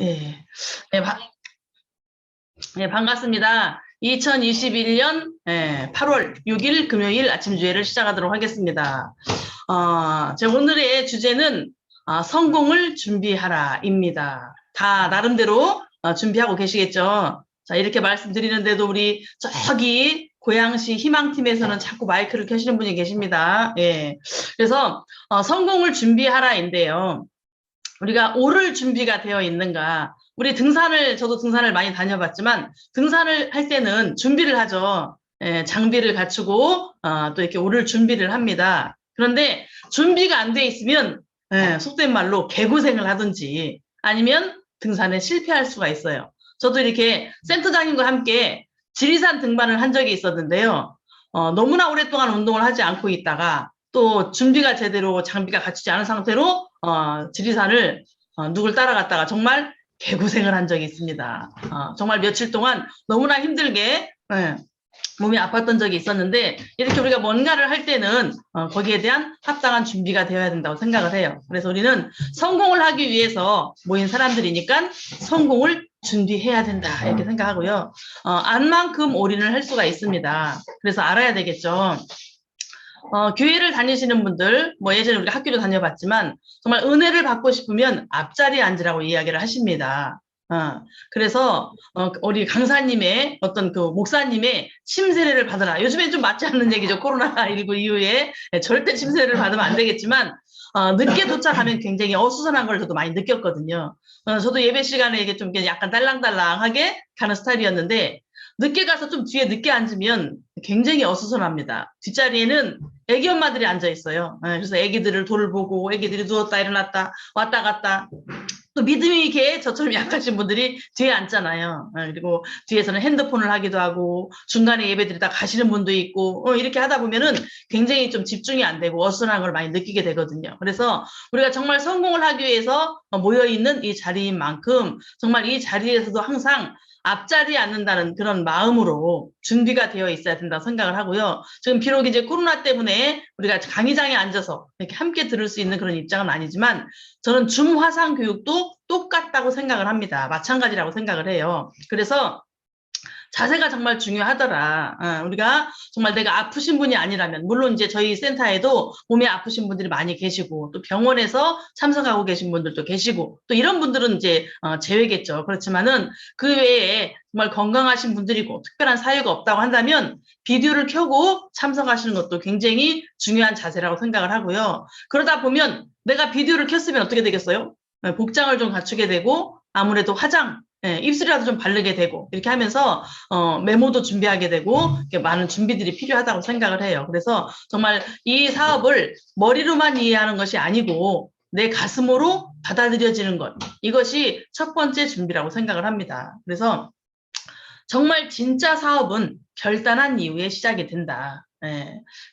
예. 네, 네, 반갑습니다. 2021년 8월 6일 금요일 아침 주회를 시작하도록 하겠습니다. 제 오늘의 주제는 성공을 준비하라입니다. 다 나름대로 준비하고 계시겠죠? 자, 이렇게 말씀드리는데도 우리 저기 고양시 희망팀에서는 자꾸 마이크를 켜시는 분이 계십니다. 예. 그래서 성공을 준비하라인데요. 우리가 오를 준비가 되어 있는가? 우리 저도 등산을 많이 다녀봤지만, 등산을 할 때는 준비를 하죠. 장비를 갖추고, 또 이렇게 오를 준비를 합니다. 그런데 준비가 안 돼 있으면, 속된 말로 개고생을 하든지, 아니면 등산에 실패할 수가 있어요. 저도 이렇게 센터장님과 함께 지리산 등반을 한 적이 있었는데요. 너무나 오랫동안 운동을 하지 않고 있다가, 또 준비가 제대로 장비가 갖추지 않은 상태로 지리산을 누굴 따라갔다가 정말 개고생을 한 적이 있습니다. 정말 며칠 동안 너무나 힘들게 몸이 아팠던 적이 있었는데, 이렇게 우리가 뭔가를 할 때는 거기에 대한 합당한 준비가 되어야 된다고 생각을 해요. 그래서 우리는 성공을 하기 위해서 모인 사람들이니까 성공을 준비해야 된다 이렇게 생각하고요. 안만큼 올인을 할 수가 있습니다. 그래서 알아야 되겠죠. 교회를 다니시는 분들, 뭐 예전에 우리가 학교도 다녀봤지만 정말 은혜를 받고 싶으면 앞자리에 앉으라고 이야기를 하십니다. 그래서 우리 강사님의 어떤 그 목사님의 침세례를 받으라. 요즘엔 좀 맞지 않는 얘기죠. 코로나19 이후에 절대 침세례를 받으면 안 되겠지만 늦게 도착하면 굉장히 어수선한 걸 저도 많이 느꼈거든요. 저도 예배 시간에 이게 좀 약간 딸랑딸랑하게 가는 스타일이었는데, 늦게 가서 좀 뒤에 늦게 앉으면 굉장히 어수선합니다. 뒷자리에는 애기 엄마들이 앉아 있어요. 그래서 애기들을 돌보고, 애기들이 누웠다 일어났다 왔다 갔다. 또 믿음이 이렇게 저처럼 약하신 분들이 뒤에 앉잖아요. 그리고 뒤에서는 핸드폰을 하기도 하고, 중간에 예배드리다 가시는 분도 있고, 이렇게 하다 보면은 굉장히 좀 집중이 안 되고 어수선한 걸 많이 느끼게 되거든요. 그래서 우리가 정말 성공을 하기 위해서 모여있는 이 자리인 만큼 정말 이 자리에서도 항상 앞자리에 앉는다는 그런 마음으로 준비가 되어 있어야 된다고 생각을 하고요. 지금 비록 이제 코로나 때문에 우리가 강의장에 앉아서 이렇게 함께 들을 수 있는 그런 입장은 아니지만, 저는 줌 화상 교육도 똑같다고 생각을 합니다. 마찬가지라고 생각을 해요. 그래서 자세가 정말 중요하더라. 우리가 정말 내가 아프신 분이 아니라면, 물론 이제 저희 센터에도 몸이 아프신 분들이 많이 계시고, 또 병원에서 참석하고 계신 분들도 계시고, 또 이런 분들은 이제 제외겠죠. 그렇지만은 그 외에 정말 건강하신 분들이고 특별한 사유가 없다고 한다면 비디오를 켜고 참석하시는 것도 굉장히 중요한 자세라고 생각을 하고요. 그러다 보면 내가 비디오를 켰으면 어떻게 되겠어요? 복장을 좀 갖추게 되고, 아무래도 화장, 입술이라도 좀 바르게 되고, 이렇게 하면서 메모도 준비하게 되고, 이렇게 많은 준비들이 필요하다고 생각을 해요. 그래서 정말 이 사업을 머리로만 이해하는 것이 아니고 내 가슴으로 받아들여지는 것, 이것이 첫 번째 준비라고 생각을 합니다. 그래서 정말 진짜 사업은 결단한 이후에 시작이 된다.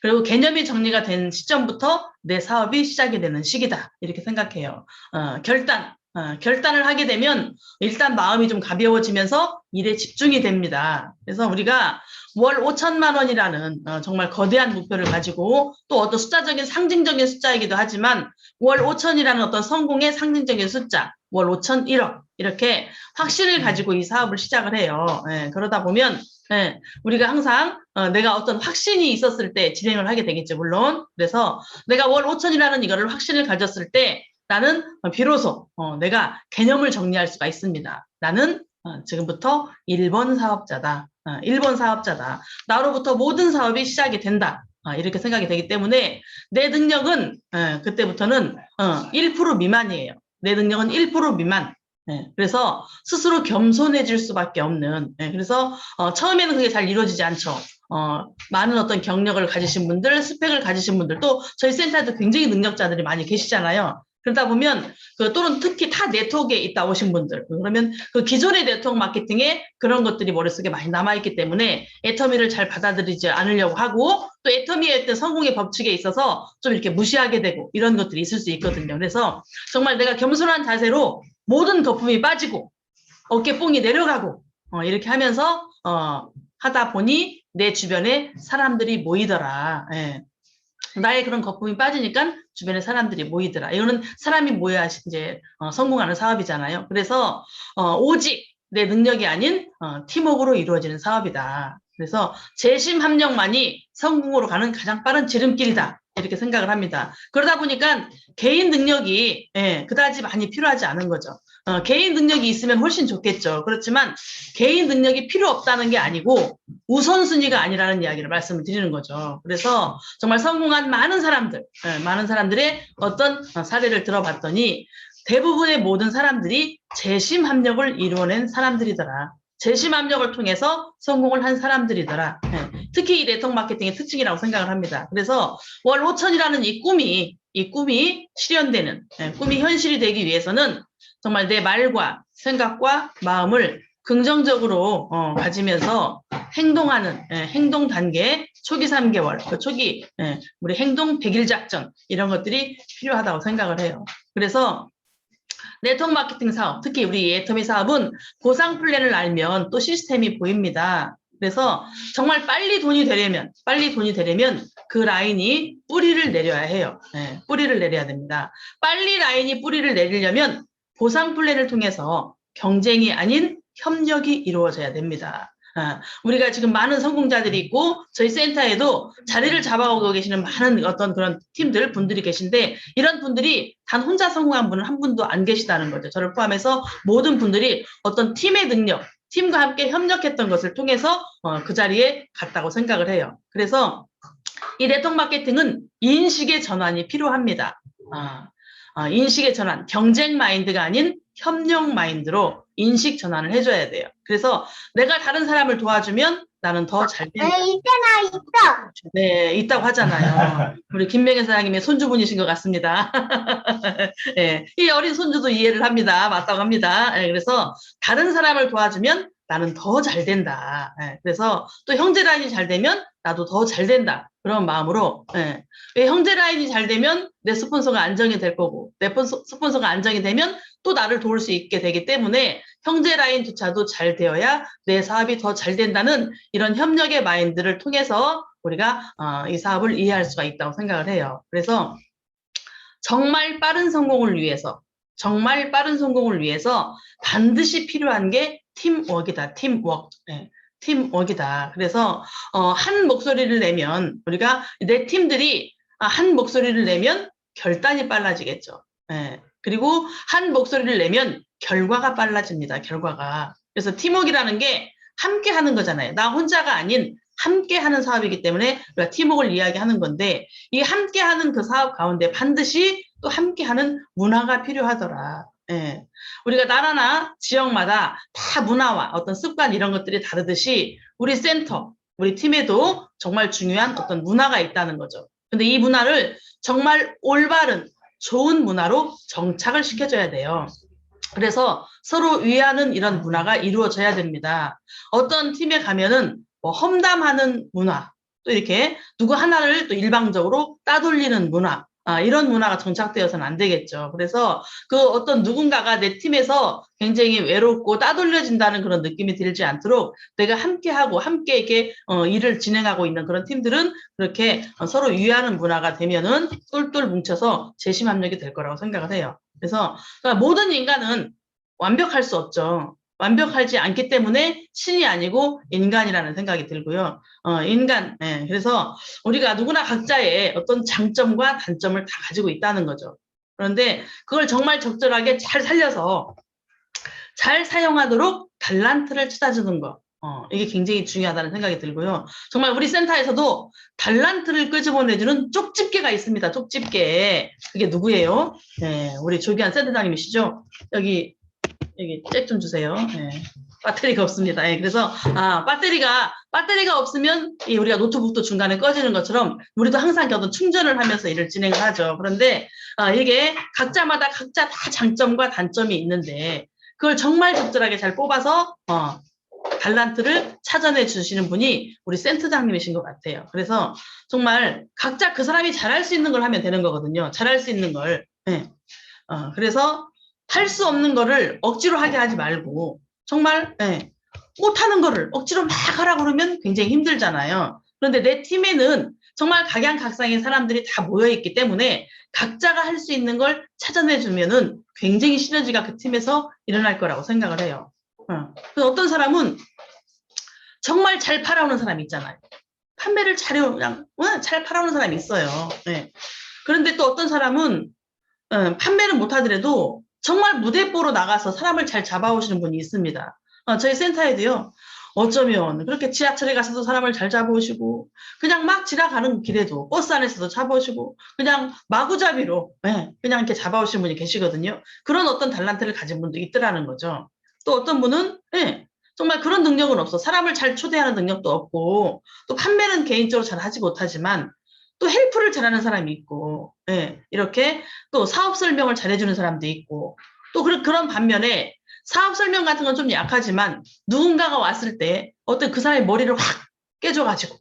그리고 개념이 정리가 된 시점부터 내 사업이 시작이 되는 시기다, 이렇게 생각해요. 결단을 하게 되면 일단 마음이 좀 가벼워지면서 일에 집중이 됩니다. 그래서 우리가 월 5천만 원이라는 정말 거대한 목표를 가지고, 또 어떤 숫자적인 상징적인 숫자이기도 하지만 월 5천이라는 어떤 성공의 상징적인 숫자, 월 5천 1억, 이렇게 확신을 가지고 이 사업을 시작을 해요. 그러다 보면 우리가 항상 내가 어떤 확신이 있었을 때 진행을 하게 되겠죠, 물론. 그래서 내가 월 5천이라는 이거를 확신을 가졌을 때 나는 비로소 내가 개념을 정리할 수가 있습니다. 나는 지금부터 1번 사업자다. 1번 사업자다. 나로부터 모든 사업이 시작이 된다. 이렇게 생각이 되기 때문에 내 능력은 그때부터는 1% 미만이에요. 내 능력은 1% 미만. 그래서 스스로 겸손해질 수밖에 없는, 그래서 처음에는 그게 잘 이루어지지 않죠. 많은 어떤 경력을 가지신 분들, 스펙을 가지신 분들, 또 저희 센터에도 굉장히 능력자들이 많이 계시잖아요. 그러다 보면 또는 특히 타 네트워크에 있다 오신 분들, 그러면 그 기존의 네트워크 마케팅에 그런 것들이 머릿속에 많이 남아있기 때문에 애터미를 잘 받아들이지 않으려고 하고, 또 애터미의 어떤 성공의 법칙에 있어서 좀 이렇게 무시하게 되고, 이런 것들이 있을 수 있거든요. 그래서 정말 내가 겸손한 자세로 모든 거품이 빠지고 어깨뽕이 내려가고 이렇게 하면서 하다 보니 내 주변에 사람들이 모이더라. 나의 그런 거품이 빠지니까 주변에 사람들이 모이더라. 이거는 사람이 모여야 이제 성공하는 사업이잖아요. 그래서 오직 내 능력이 아닌 팀워크로 이루어지는 사업이다. 그래서 재심 합력만이 성공으로 가는 가장 빠른 지름길이다. 이렇게 생각을 합니다. 그러다 보니까 개인 능력이 그다지 많이 필요하지 않은 거죠. 개인 능력이 있으면 훨씬 좋겠죠. 그렇지만 개인 능력이 필요 없다는 게 아니고 우선순위가 아니라는 이야기를 말씀을 드리는 거죠. 그래서 정말 성공한 많은 사람들, 많은 사람들의 어떤 사례를 들어봤더니 대부분의 모든 사람들이 재심 합력을 이루어낸 사람들이더라. 재심 합력을 통해서 성공을 한 사람들이더라. 특히 이 네트워크 마케팅의 특징이라고 생각을 합니다. 그래서 월 5천이라는 이 꿈이 실현되는, 꿈이 현실이 되기 위해서는 정말 내 말과 생각과 마음을 긍정적으로 가지면서 행동하는 행동 단계 초기 3개월, 그 초기 우리 행동 100일 작전 이런 것들이 필요하다고 생각을 해요. 그래서 네트워크 마케팅 사업, 특히 우리 예터미 사업은 보상 플랜을 알면 또 시스템이 보입니다. 그래서 정말 빨리 돈이 되려면 그 라인이 뿌리를 내려야 해요. 뿌리를 내려야 됩니다. 빨리 라인이 뿌리를 내리려면 보상 플랜을 통해서 경쟁이 아닌 협력이 이루어져야 됩니다. 우리가 지금 많은 성공자들이 있고 저희 센터에도 자리를 잡아오고 계시는 많은 어떤 그런 분들이 계신데 이런 분들이 단 혼자 성공한 분은 한 분도 안 계시다는 거죠. 저를 포함해서 모든 분들이 어떤 팀의 능력, 팀과 함께 협력했던 것을 통해서 그 자리에 갔다고 생각을 해요. 그래서 이 네트워크 마케팅은 인식의 전환이 필요합니다. 인식의 전환, 경쟁 마인드가 아닌 협력 마인드로 인식 전환을 해줘야 돼요. 그래서 내가 다른 사람을 도와주면 나는 더 잘 된다. 있다. 네, 있다고 하잖아요. 우리 김명현 사장님의 손주분이신 것 같습니다. 네, 이 어린 손주도 이해를 합니다. 맞다고 합니다. 네, 그래서 다른 사람을 도와주면 나는 더 잘 된다. 그래서 또 형제 라인이 잘 되면 나도 더 잘 된다. 그런 마음으로 왜 형제 라인이 잘 되면 내 스폰서가 안정이 될 거고 내 스폰서가 안정이 되면 또 나를 도울 수 있게 되기 때문에 형제 라인조차도 잘 되어야 내 사업이 더 잘 된다는 이런 협력의 마인드를 통해서 우리가 이 사업을 이해할 수가 있다고 생각을 해요. 그래서 정말 빠른 성공을 위해서 반드시 필요한 게 팀워크이다. 팀워크이다. 그래서 한 목소리를 내면 우리가 내 팀들이 한 목소리를 내면 결단이 빨라지겠죠. 그리고 한 목소리를 내면 결과가 빨라집니다. 결과가. 그래서 팀워크라는 게 함께 하는 거잖아요. 나 혼자가 아닌 함께 하는 사업이기 때문에 우리가 팀워크를 이야기하는 건데 이 함께 하는 그 사업 가운데 반드시 또 함께 하는 문화가 필요하더라. 우리가 나라나 지역마다 다 문화와 어떤 습관 이런 것들이 다르듯이 우리 센터, 우리 팀에도 정말 중요한 어떤 문화가 있다는 거죠. 근데 이 문화를 정말 올바른 좋은 문화로 정착을 시켜줘야 돼요. 그래서 서로 위하는 이런 문화가 이루어져야 됩니다. 어떤 팀에 가면은 뭐 험담하는 문화, 또 이렇게 누구 하나를 또 일방적으로 따돌리는 문화, 이런 문화가 정착되어서는 안 되겠죠. 그래서 그 어떤 누군가가 내 팀에서 굉장히 외롭고 따돌려진다는 그런 느낌이 들지 않도록 내가 함께하고 함께 이렇게 일을 진행하고 있는 그런 팀들은 그렇게 서로 위하는 문화가 되면은 똘똘 뭉쳐서 재심 합력이 될 거라고 생각을 해요. 그래서 모든 인간은 완벽할 수 없죠. 완벽하지 않기 때문에 신이 아니고 인간이라는 생각이 들고요. 그래서 우리가 누구나 각자의 어떤 장점과 단점을 다 가지고 있다는 거죠. 그런데 그걸 정말 적절하게 잘 살려서 잘 사용하도록 달란트를 찾아주는 거. 이게 굉장히 중요하다는 생각이 들고요. 정말 우리 센터에서도 달란트를 끄집어내주는 쪽집게가 있습니다. 쪽집게. 그게 누구예요? 우리 조기한 센터장님이시죠? 여기 잭 좀 주세요. 배터리가 없습니다. 그래서 배터리가 없으면 우리가 노트북도 중간에 꺼지는 것처럼 우리도 항상 어떤 충전을 하면서 일을 진행을 하죠. 그런데 이게 각자마다 각자 다 장점과 단점이 있는데 그걸 정말 적절하게 잘 뽑아서 달란트를 찾아내 주시는 분이 우리 센터장님이신 것 같아요. 그래서 정말 각자 그 사람이 잘할 수 있는 걸 하면 되는 거거든요. 잘할 수 있는 걸. 그래서 할 수 없는 거를 억지로 하게 하지 말고 정말 못하는 거를 억지로 막 하라고 그러면 굉장히 힘들잖아요. 그런데 내 팀에는 정말 각양각색의 사람들이 다 모여있기 때문에 각자가 할 수 있는 걸 찾아내주면은 굉장히 시너지가 그 팀에서 일어날 거라고 생각을 해요. 그래서 어떤 사람은 정말 잘 팔아오는 사람이 있잖아요. 판매를 잘 팔아오는 사람이 있어요. 네. 그런데 또 어떤 사람은 판매는 못하더라도 정말 무대뽀로 나가서 사람을 잘 잡아오시는 분이 있습니다. 저희 센터에도요. 어쩌면 그렇게 지하철에 가서도 사람을 잘 잡아오시고 그냥 막 지나가는 길에도 버스 안에서도 잡아오시고 그냥 마구잡이로 그냥 이렇게 잡아오시는 분이 계시거든요. 그런 어떤 달란트를 가진 분도 있더라는 거죠. 또 어떤 분은 정말 그런 능력은 없어. 사람을 잘 초대하는 능력도 없고 또 판매는 개인적으로 잘 하지 못하지만 또 헬프를 잘하는 사람이 있고 이렇게 또 사업 설명을 잘해주는 사람도 있고 또 그런 반면에 사업 설명 같은 건 좀 약하지만 누군가가 왔을 때 어떤 그 사람의 머리를 확 깨줘가지고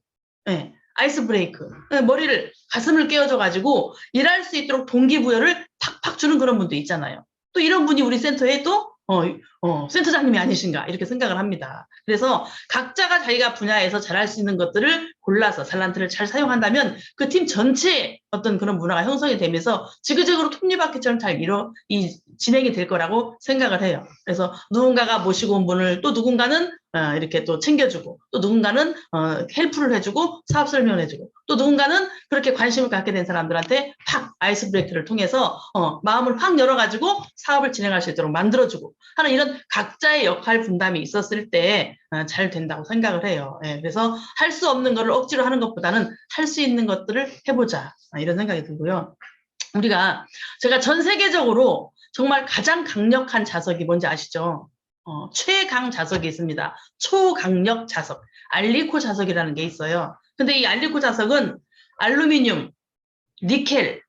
아이스 브레이크 머리를 가슴을 깨워줘가지고 일할 수 있도록 동기부여를 팍팍 주는 그런 분도 있잖아요. 또 이런 분이 우리 센터에 또 센터장님이 아니신가 이렇게 생각을 합니다. 그래서 각자가 자기가 분야에서 잘할 수 있는 것들을 골라서 달란트를 잘 사용한다면 그 팀 전체에 어떤 그런 문화가 형성이 되면서 지그재그로 톱니바퀴처럼 잘 진행이 될 거라고 생각을 해요. 그래서 누군가가 모시고 온 분을 또 누군가는 이렇게 또 챙겨주고 또 누군가는 헬프를 해주고 사업 설명을 해주고 또 누군가는 그렇게 관심을 갖게 된 사람들한테 팍 아이스 브레이크를 통해서 마음을 확 열어가지고 사업을 진행할 수 있도록 만들어주고 하는 이런 각자의 역할 분담이 있었을 때 잘 된다고 생각을 해요. 그래서 할 수 없는 거를 억지로 하는 것보다는 할 수 있는 것들을 해보자 이런 생각이 들고요. 제가 전 세계적으로 정말 가장 강력한 자석이 뭔지 아시죠? 최강 자석이 있습니다. 초강력 자석, 알리코 자석이라는 게 있어요. 근데 이 알리코 자석은 알루미늄, 니켈,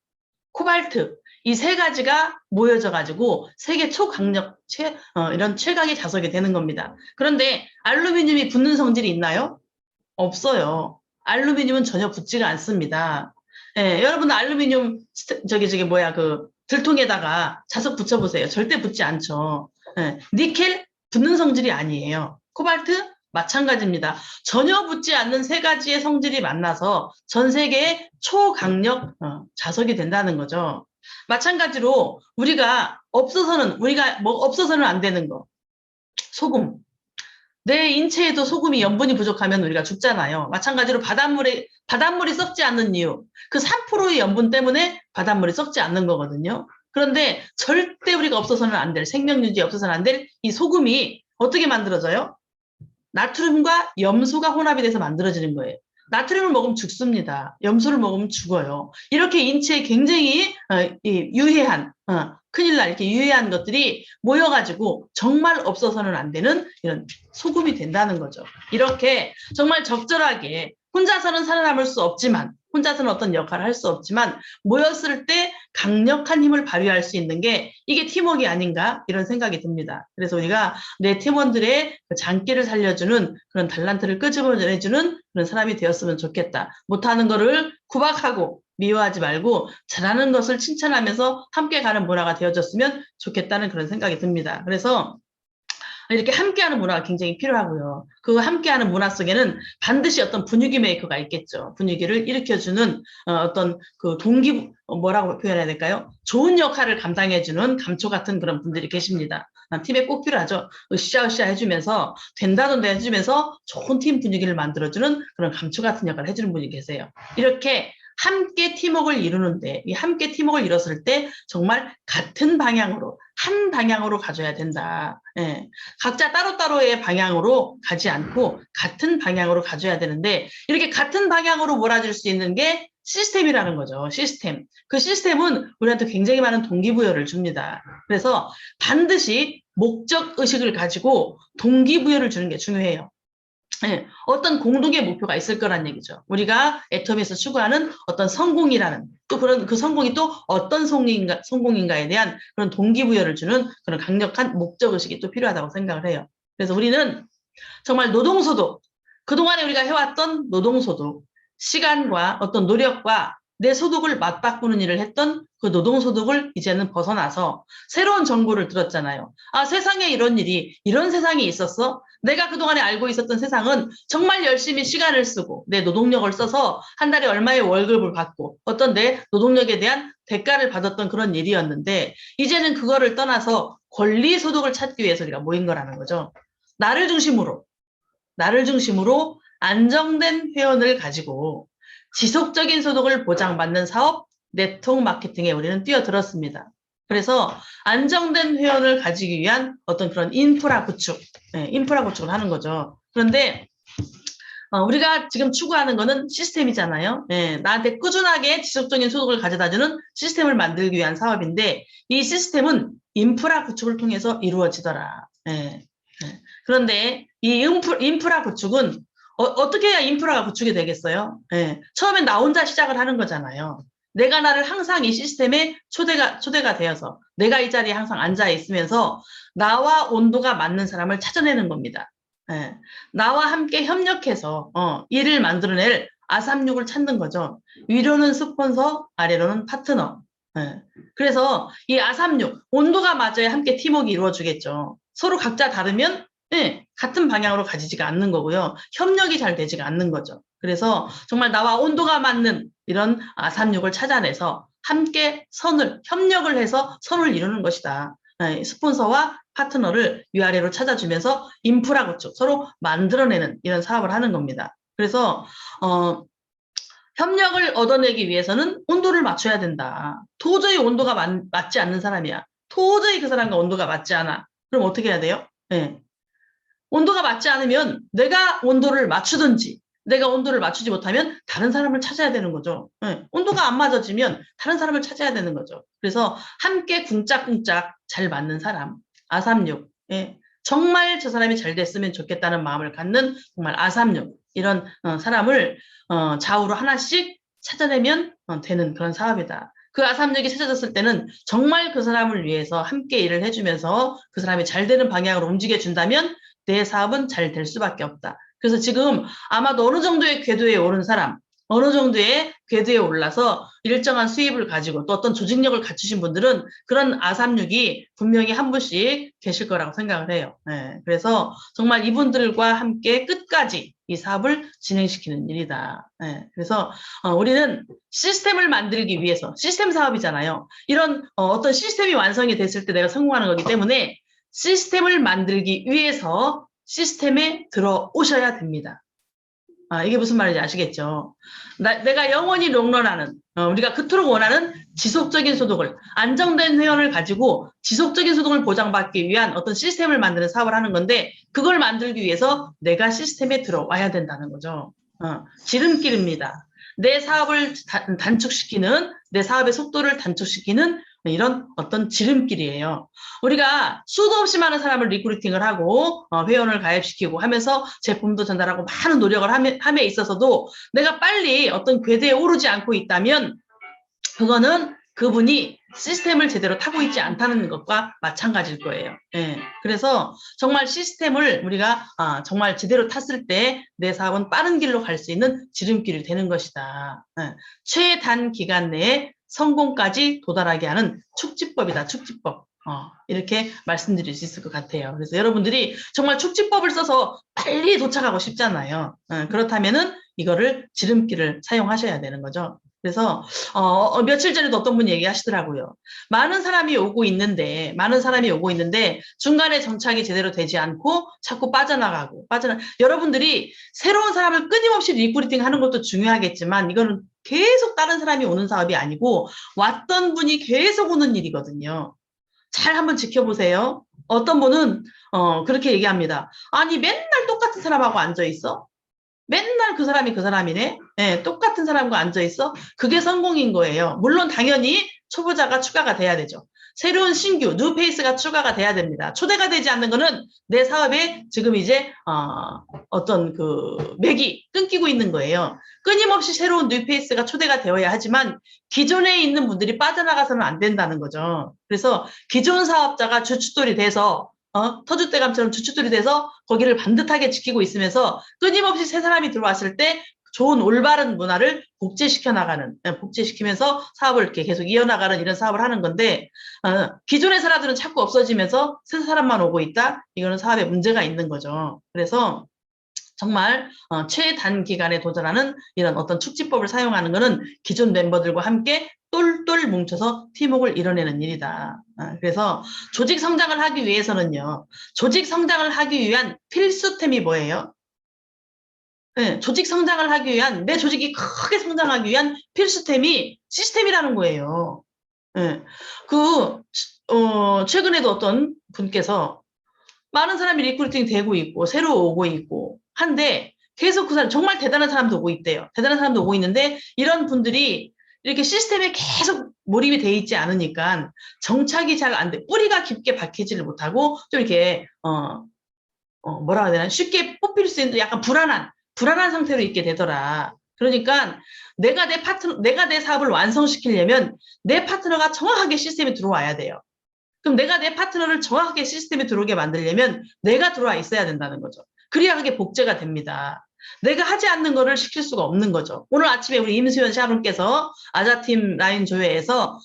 코발트 이 세 가지가 모여져 가지고 세계 초강력 이런 최강의 자석이 되는 겁니다. 그런데 알루미늄이 붙는 성질이 있나요? 없어요. 알루미늄은 전혀 붙지가 않습니다. 여러분 알루미늄 들통에다가 자석 붙여보세요. 절대 붙지 않죠. 니켈 붙는 성질이 아니에요. 코발트 마찬가지입니다. 전혀 붙지 않는 세 가지의 성질이 만나서 전 세계의 초강력 자석이 된다는 거죠. 마찬가지로 우리가 없어서는 안 되는 거. 소금. 내 인체에도 소금이 염분이 부족하면 우리가 죽잖아요. 마찬가지로 바닷물이 썩지 않는 이유. 그 3%의 염분 때문에 바닷물이 썩지 않는 거거든요. 그런데 절대 우리가 없어서는 안 될, 생명유지에 없어서는 안 될 이 소금이 어떻게 만들어져요? 나트륨과 염소가 혼합이 돼서 만들어지는 거예요. 나트륨을 먹으면 죽습니다. 염소를 먹으면 죽어요. 이렇게 인체에 굉장히 유해한 큰일 날 이렇게 유해한 것들이 모여가지고 정말 없어서는 안 되는 이런 소금이 된다는 거죠. 이렇게 정말 적절하게 혼자서는 살아남을 수 없지만 혼자서는 어떤 역할을 할 수 없지만 모였을 때 강력한 힘을 발휘할 수 있는 게 이게 팀워크가 아닌가 이런 생각이 듭니다. 그래서 우리가 내 팀원들의 장기를 살려주는 그런 달란트를 끄집어내주는 그런 사람이 되었으면 좋겠다. 못하는 거를 구박하고 미워하지 말고 잘하는 것을 칭찬하면서 함께 가는 문화가 되어졌으면 좋겠다는 그런 생각이 듭니다. 그래서 이렇게 함께하는 문화가 굉장히 필요하고요. 그 함께하는 문화 속에는 반드시 어떤 분위기 메이커가 있겠죠. 분위기를 일으켜주는 어떤 그 뭐라고 표현해야 될까요? 좋은 역할을 감당해주는 감초 같은 그런 분들이 계십니다. 팀에 꼭 필요하죠. 으쌰으쌰 해주면서 된다던데 해주면서 좋은 팀 분위기를 만들어주는 그런 감초 같은 역할을 해주는 분이 계세요. 이렇게 함께 팀워크를 이루는데 이 함께 팀워크를 이뤘을 때 정말 같은 방향으로 한 방향으로 가져야 된다. 각자 따로따로의 방향으로 가지 않고 같은 방향으로 가져야 되는데 이렇게 같은 방향으로 몰아줄 수 있는 게 시스템이라는 거죠. 시스템. 그 시스템은 우리한테 굉장히 많은 동기부여를 줍니다. 그래서 반드시 목적의식을 가지고 동기부여를 주는 게 중요해요. 어떤 공동의 목표가 있을 거란 얘기죠. 우리가 애터미에서 추구하는 어떤 성공이라는 또 그 성공이 또 어떤 성공인가에 대한 그런 동기부여를 주는 그런 강력한 목적의식이 또 필요하다고 생각을 해요. 그래서 우리는 정말 노동소득, 그동안에 우리가 해왔던 노동소득, 시간과 어떤 노력과 내 소득을 맞바꾸는 일을 했던 그 노동소득을 이제는 벗어나서 새로운 정보를 들었잖아요. 아, 세상에 이런 일이, 이런 세상이 있었어? 내가 그동안에 알고 있었던 세상은 정말 열심히 시간을 쓰고 내 노동력을 써서 한 달에 얼마의 월급을 받고 어떤 내 노동력에 대한 대가를 받았던 그런 일이었는데 이제는 그거를 떠나서 권리 소득을 찾기 위해서 우리가 모인 거라는 거죠. 나를 중심으로 안정된 회원을 가지고 지속적인 소득을 보장받는 사업, 네트워크 마케팅에 우리는 뛰어들었습니다. 그래서 안정된 회원을 가지기 위한 어떤 그런 인프라 구축, 인프라 구축을 하는 거죠. 그런데 우리가 지금 추구하는 거는 시스템이잖아요. 나한테 꾸준하게 지속적인 소득을 가져다주는 시스템을 만들기 위한 사업인데 이 시스템은 인프라 구축을 통해서 이루어지더라. 그런데 이 인프라 구축은 어떻게 해야 인프라가 구축이 되겠어요? 처음엔 나 혼자 시작을 하는 거잖아요. 내가 나를 항상 이 시스템에 초대가 되어서 내가 이 자리에 항상 앉아 있으면서 나와 온도가 맞는 사람을 찾아내는 겁니다. 나와 함께 협력해서 일을 만들어낼 아삼육을 찾는 거죠. 위로는 스폰서, 아래로는 파트너. 그래서 이 아삼육, 온도가 맞아야 함께 팀워크가 이루어지겠죠. 서로 각자 다르면 같은 방향으로 가지지가 않는 거고요. 협력이 잘 되지가 않는 거죠. 그래서 정말 나와 온도가 맞는 이런 아삼육을 찾아내서 함께 협력을 해서 선을 이루는 것이다. 스폰서와 파트너를 위아래로 찾아주면서 인프라 구축, 서로 만들어내는 이런 사업을 하는 겁니다. 그래서 협력을 얻어내기 위해서는 온도를 맞춰야 된다. 도저히 온도가 맞지 않는 사람이야. 도저히 그 사람과 온도가 맞지 않아. 그럼 어떻게 해야 돼요? 온도가 맞지 않으면 내가 온도를 맞추든지 내가 온도를 맞추지 못하면 다른 사람을 찾아야 되는 거죠. 온도가 안 맞아지면 다른 사람을 찾아야 되는 거죠. 그래서 함께 쿵짝쿵짝 잘 맞는 사람, 아삼육. 정말 저 사람이 잘 됐으면 좋겠다는 마음을 갖는 정말 아삼육 이런 사람을 좌우로 하나씩 찾아내면 되는 그런 사업이다. 그 아삼육이 찾아졌을 때는 정말 그 사람을 위해서 함께 일을 해주면서 그 사람이 잘 되는 방향으로 움직여준다면 내 사업은 잘 될 수밖에 없다. 그래서 지금 아마도 어느 정도의 궤도에 오른 사람, 어느 정도의 궤도에 올라서 일정한 수입을 가지고 또 어떤 조직력을 갖추신 분들은 그런 아삼육이 분명히 한 분씩 계실 거라고 생각을 해요. 그래서 정말 이분들과 함께 끝까지 이 사업을 진행시키는 일이다. 그래서 우리는 시스템을 만들기 위해서, 시스템 사업이잖아요. 이런 어떤 시스템이 완성이 됐을 때 내가 성공하는 거기 때문에 시스템을 만들기 위해서 시스템에 들어오셔야 됩니다. 이게 무슨 말인지 아시겠죠? 내가 영원히 롱런하는, 우리가 그토록 원하는 지속적인 소득을, 안정된 회원을 가지고 지속적인 소득을 보장받기 위한 어떤 시스템을 만드는 사업을 하는 건데 그걸 만들기 위해서 내가 시스템에 들어와야 된다는 거죠. 지름길입니다. 내 사업을 단축시키는, 내 사업의 속도를 단축시키는 이런 어떤 지름길이에요. 우리가 수도 없이 많은 사람을 리크루팅을 하고 회원을 가입시키고 하면서 제품도 전달하고 많은 노력을 함에 있어서도 내가 빨리 어떤 궤도에 오르지 않고 있다면 그거는 그분이 시스템을 제대로 타고 있지 않다는 것과 마찬가지일 거예요. 그래서 정말 시스템을 우리가 정말 제대로 탔을 때 내 사업은 빠른 길로 갈 수 있는 지름길이 되는 것이다. 최단 기간 내에 성공까지 도달하게 하는 축지법이다. 축지법. 이렇게 말씀드릴 수 있을 것 같아요. 그래서 여러분들이 정말 축지법을 써서 빨리 도착하고 싶잖아요. 그렇다면은 이거를 지름길을 사용하셔야 되는 거죠. 그래서 며칠 전에도 어떤 분이 얘기하시더라고요. 많은 사람이 오고 있는데 중간에 정착이 제대로 되지 않고 자꾸 빠져나가고 여러분들이 새로운 사람을 끊임없이 리크루팅 하는 것도 중요하겠지만 이거는 계속 다른 사람이 오는 사업이 아니고 왔던 분이 계속 오는 일이거든요. 잘 한번 지켜보세요. 어떤 분은 그렇게 얘기합니다. 아니 맨날 똑같은 사람하고 앉아있어? 맨날 그 사람이 그 사람이네? 똑같은 사람과 앉아있어? 그게 성공인 거예요. 물론 당연히 초보자가 추가가 돼야 되죠. 새로운 신규, 뉴페이스가 추가가 돼야 됩니다. 초대가 되지 않는 거는 내 사업에 지금 이제 어떤 그 맥이 끊기고 있는 거예요. 끊임없이 새로운 뉴페이스가 초대가 되어야 하지만 기존에 있는 분들이 빠져나가서는 안 된다는 거죠. 그래서 기존 사업자가 주춧돌이 돼서 터줏대감처럼 주춧돌이 돼서 거기를 반듯하게 지키고 있으면서 끊임없이 새 사람이 들어왔을 때 좋은 올바른 문화를 복제시켜 나가는, 복제시키면서 사업을 이렇게 계속 이어나가는 이런 사업을 하는 건데, 기존의 사람들은 자꾸 없어지면서 새 사람만 오고 있다? 이거는 사업에 문제가 있는 거죠. 그래서 정말 최단기간에 도전하는 이런 어떤 축지법을 사용하는 것은 기존 멤버들과 함께 똘똘 뭉쳐서 팀워크를 이뤄내는 일이다. 그래서 조직 성장을 하기 위해서는요. 조직 성장을 하기 위한 필수템이 뭐예요? 네, 조직 성장을 하기 위한, 내 조직이 크게 성장하기 위한 필수템이 시스템이라는 거예요. 네, 최근에도 어떤 분께서 많은 사람이 리크루팅 되고 있고, 새로 오고 있고, 한데, 계속 그 사람, 정말 대단한 사람도 오고 있대요. 대단한 사람도 오고 있는데, 이런 분들이 이렇게 시스템에 계속 몰입이 돼 있지 않으니까, 정착이 잘 안 돼. 뿌리가 깊게 박히지를 못하고, 좀 이렇게, 뭐라 해야 되나, 쉽게 뽑힐 수 있는 약간 불안한 상태로 있게 되더라. 그러니까, 내가 내 사업을 완성시키려면, 내 파트너가 정확하게 시스템에 들어와야 돼요. 그럼 내가 내 파트너를 정확하게 시스템에 들어오게 만들려면 내가 들어와 있어야 된다는 거죠. 그래야 그게 복제가 됩니다. 내가 하지 않는 거를 시킬 수가 없는 거죠. 오늘 아침에 우리 임수연 샤론께서 아자팀 라인 조회에서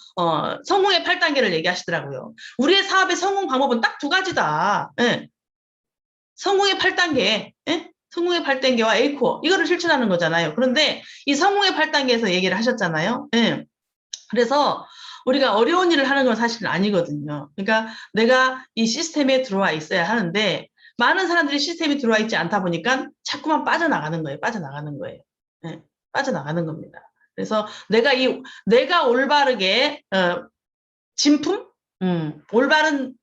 성공의 8단계를 얘기하시더라고요. 우리의 사업의 성공 방법은 딱 두 가지다. 예. 성공의 8단계, 예? 성공의 8단계와 A코어 이거를 실천하는 거잖아요. 그런데 이 성공의 8단계에서 얘기를 하셨잖아요. 예. 그래서 우리가 어려운 일을 하는 건 사실은 아니거든요. 그러니까 내가 이 시스템에 들어와 있어야 하는데 많은 사람들이 시스템에 들어와 있지 않다 보니까 자꾸만 빠져나가는 거예요. 빠져나가는 거예요. 네, 빠져나가는 겁니다. 그래서 내가 올바르게 진품, 올바른